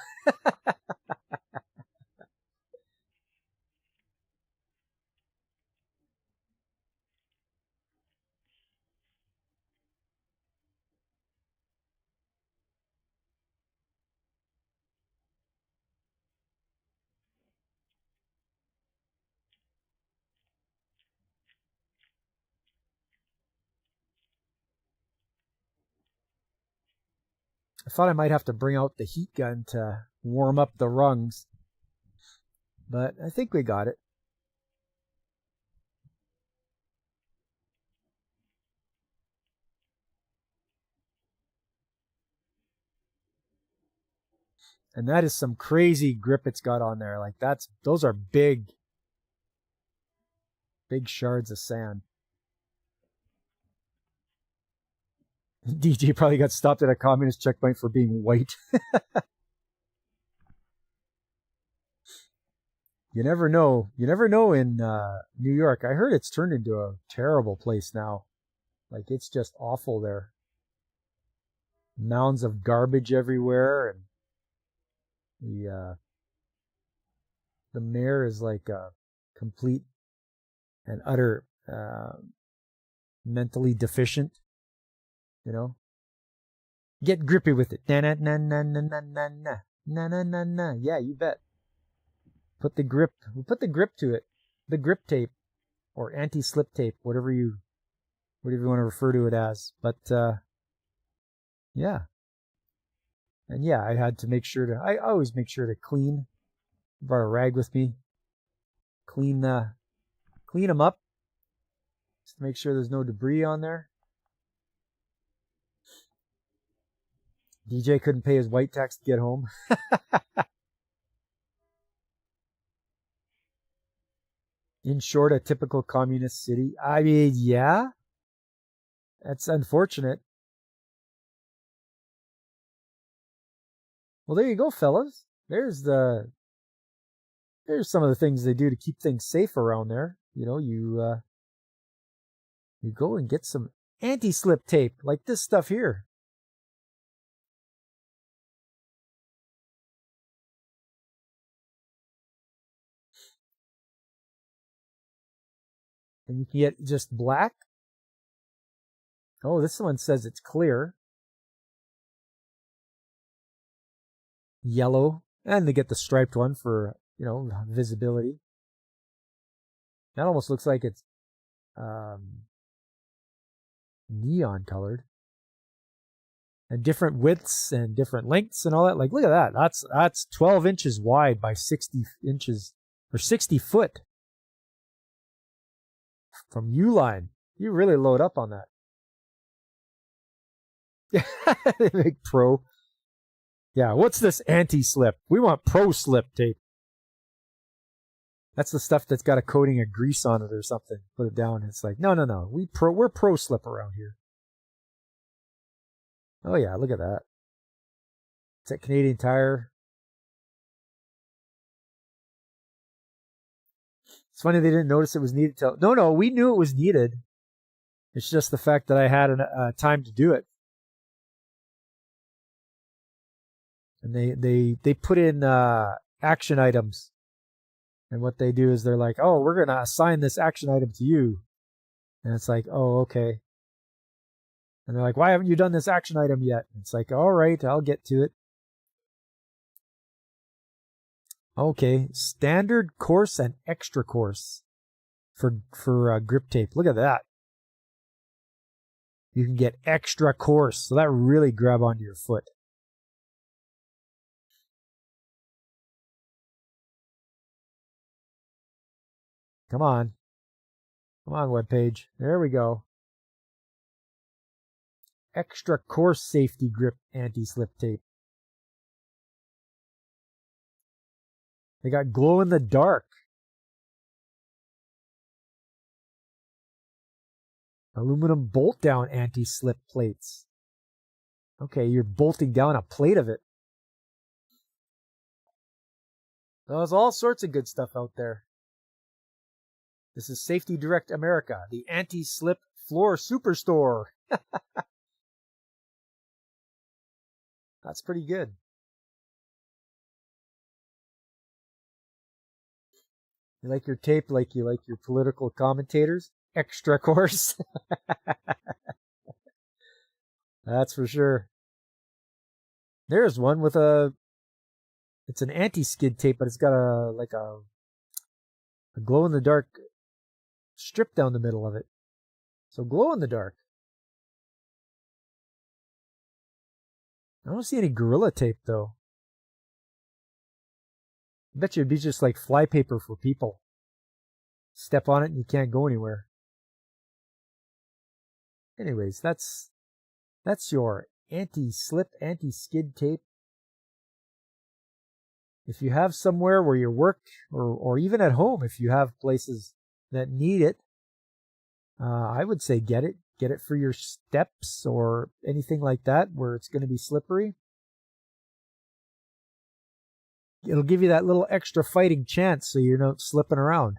I thought I might have to bring out the heat gun to warm up the rungs, but I think we got it. And that is some crazy grip it's got on there. Like those are big shards of sand. DJ probably got stopped at a communist checkpoint for being white. You never know. You never know in New York. I heard it's turned into a terrible place now. Like it's just awful there. Mounds of garbage everywhere, and the mayor is like a complete and utter mentally deficient. You know, get grippy with it. Na na na na na na na na na na na na. Yeah, you bet. Put the grip to it. The grip tape or anti-slip tape, whatever you want to refer to it as. But yeah. And yeah, I had to make sure to. I always make sure to clean. Brought a rag with me. Clean them up, just to make sure there's no debris on there. DJ couldn't pay his white tax to get home. In short, a typical communist city. I mean, yeah, that's unfortunate. Well, there you go, fellas. There's some of the things they do to keep things safe around there. You know, you go and get some anti-slip tape like this stuff here. And you can get just black. Oh, this one says it's clear. Yellow. And they get the striped one for, visibility. That almost looks like it's neon colored. And different widths and different lengths and all that. Like, look at that. That's 12 inches wide by 60 inches or 60 foot from Uline. You really load up on that. They make pro. Yeah, what's this anti-slip? We want pro slip tape. That's the stuff that's got a coating of grease on it or something. Put it down. It's like, no. We're pro slip around here. Oh yeah, look at that. It's that Canadian Tire. It's funny they didn't notice it was needed till. No, we knew it was needed. It's just the fact that I had time to do it. And they put in action items. And what they do is they're like, oh, we're going to assign this action item to you. And it's like, oh, okay. And they're like, why haven't you done this action item yet? And it's like, all right, I'll get to it. Okay, standard course and extra course for grip tape. Look at that. You can get extra course, so that really grab onto your foot. Come on, webpage. There we go. Extra course safety grip anti-slip tape. They got glow in the dark. Aluminum bolt down anti-slip plates. Okay, you're bolting down a plate of it. There's all sorts of good stuff out there. This is Safety Direct America, the anti-slip floor superstore. That's pretty good. You like your tape like you like your political commentators? Extra course. That's for sure. There's one with it's an anti-skid tape, but it's got a glow-in-the-dark strip down the middle of it. So glow in the dark. I don't see any Gorilla Tape, though. I bet you it'd be just like flypaper for people. Step on it and you can't go anywhere. Anyways, that's your anti-slip, anti-skid tape. If you have somewhere where you work, or even at home, if you have places that need it, I would say get it. Get it for your steps or anything like that where it's going to be slippery. It'll give you that little extra fighting chance so you're not slipping around.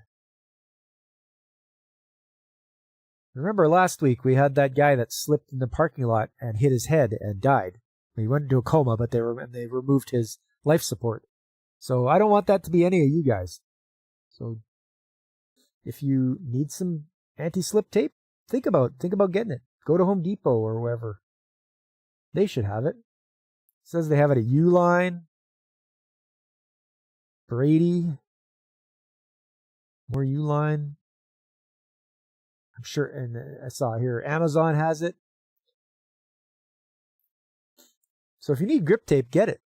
Remember last week we had that guy that slipped in the parking lot and hit his head and died. He went into a coma, but they removed his life support. So I don't want that to be any of you guys. So if you need some anti-slip tape, think about getting it. Go to Home Depot or wherever. They should have it. It says they have it at Uline, Brady, more Uline. I'm sure, and I saw here Amazon has it. So if you need grip tape, get it.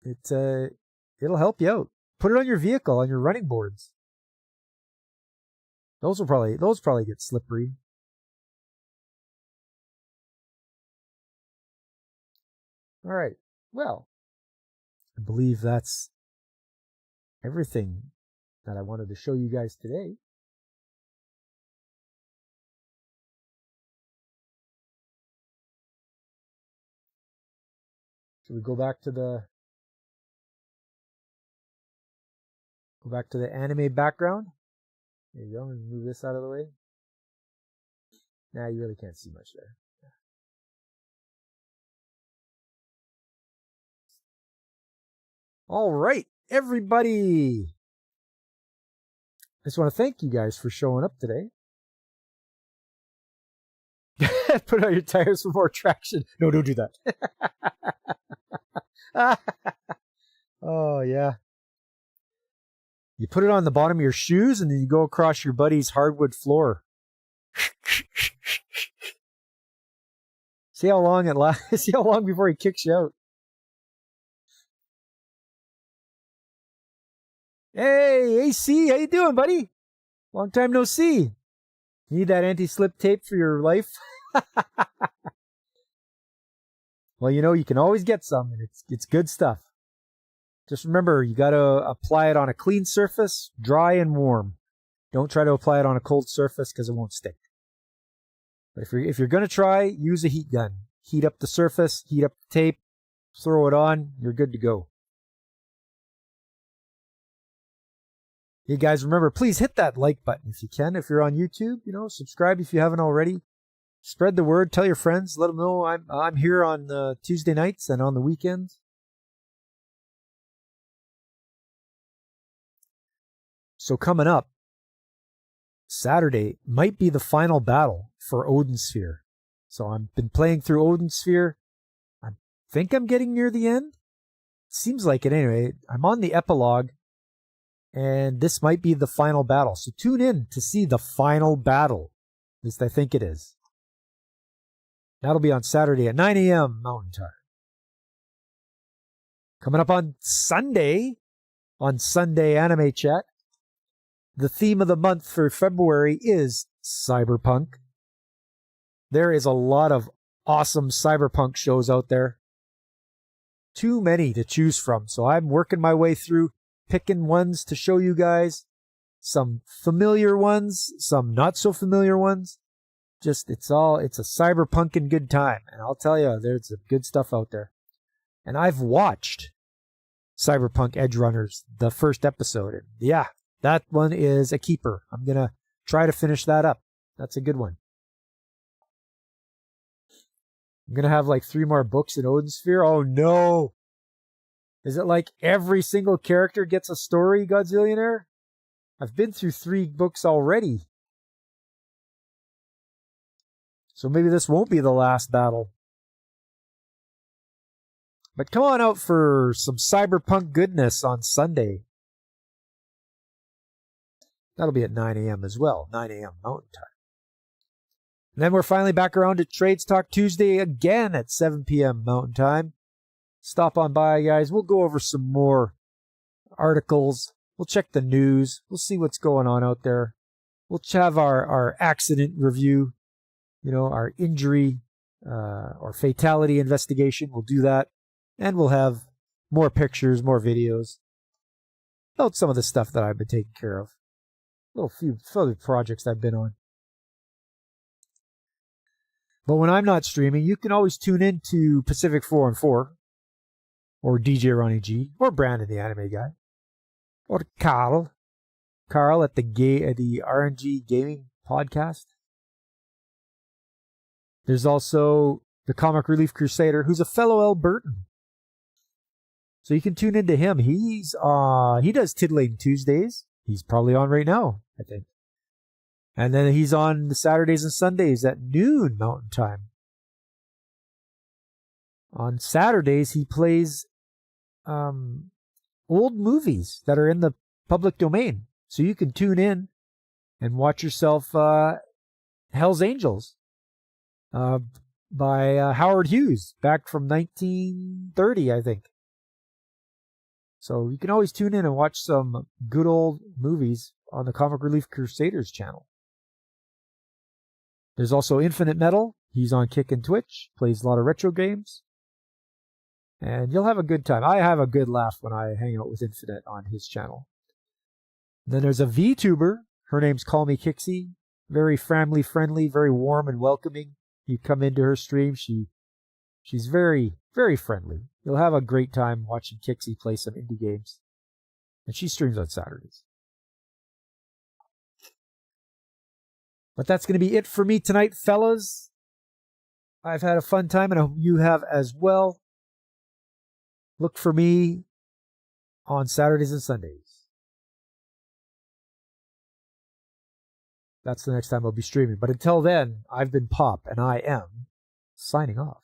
It'll help you out. Put it on your vehicle, on your running boards. Those probably get slippery. All right. Well, I believe that's everything that I wanted to show you guys today. Should we go back to the anime background? There you go. Move this out of the way. Nah, you really can't see much there. All right, everybody. I just want to thank you guys for showing up today. Put on your tires for more traction. No, don't do that. Oh, yeah. You put it on the bottom of your shoes and then you go across your buddy's hardwood floor. See how long it lasts. See how long before he kicks you out. Hey, AC, how you doing, buddy? Long time no see. You need that anti-slip tape for your life? Well, you can always get some, and it's good stuff. Just remember, you got to apply it on a clean surface, dry and warm. Don't try to apply it on a cold surface because it won't stick. But if you're going to try, use a heat gun. Heat up the surface, heat up the tape, throw it on, you're good to go. Hey guys, remember, please hit that like button if you can. If you're on YouTube, subscribe if you haven't already. Spread the word. Tell your friends. Let them know I'm here on Tuesday nights and on the weekends. So coming up, Saturday might be the final battle for Odin Sphere. So I've been playing through Odin Sphere. I think I'm getting near the end. Seems like it anyway. I'm on the epilogue. And this might be the final battle. So tune in to see the final battle. At least I think it is. That'll be on Saturday at 9 a.m. Mountain Time. Coming up on Sunday Anime Chat, the theme of the month for February is cyberpunk. There is a lot of awesome cyberpunk shows out there. Too many to choose from. So I'm working my way through picking ones to show you guys. Some familiar ones, some not so familiar ones. Just, it's a cyberpunkin' good time. And I'll tell you, there's some good stuff out there. And I've watched Cyberpunk Edge Runners, the first episode. And yeah, that one is a keeper. I'm going to try to finish that up. That's a good one. I'm going to have like 3 more books in Odin Sphere. Oh no! Is it like every single character gets a story, Godzillionaire? I've been through 3 books already. So maybe this won't be the last battle. But come on out for some cyberpunk goodness on Sunday. That'll be at 9 a.m. as well. 9 a.m. Mountain Time. And then we're finally back around to Trades Talk Tuesday again at 7 p.m. Mountain Time. Stop on by, guys. We'll go over some more articles. We'll check the news. We'll see what's going on out there. We'll have our accident review, our injury or fatality investigation. We'll do that. And we'll have more pictures, more videos about some of the stuff that I've been taking care of. A few other projects I've been on. But when I'm not streaming, you can always tune in to Pacific 4 and 4. Or DJ Ronnie G, or Brandon the Anime Guy, or Carl at the RNG Gaming Podcast. There's also the Comic Relief Crusader, who's a fellow Albertan. So you can tune into him. He does Titillating Tuesdays. He's probably on right now, I think. And then he's on the Saturdays and Sundays at noon Mountain Time. On Saturdays, he plays old movies that are in the public domain. So you can tune in and watch yourself Hell's Angels by Howard Hughes, back from 1930, I think. So you can always tune in and watch some good old movies on the Comic Relief Crusaders channel. There's also Infinite Metal. He's on Kick and Twitch, plays a lot of retro games. And you'll have a good time. I have a good laugh when I hang out with Infinite on his channel. Then there's a VTuber. Her name's Call Me Kixie. Very family friendly, very warm and welcoming. You come into her stream, she's very, very friendly. You'll have a great time watching Kixie play some indie games. And she streams on Saturdays. But that's going to be it for me tonight, fellas. I've had a fun time, and I hope you have as well. Look for me on Saturdays and Sundays. That's the next time I'll be streaming. But until then, I've been Pop, and I am signing off.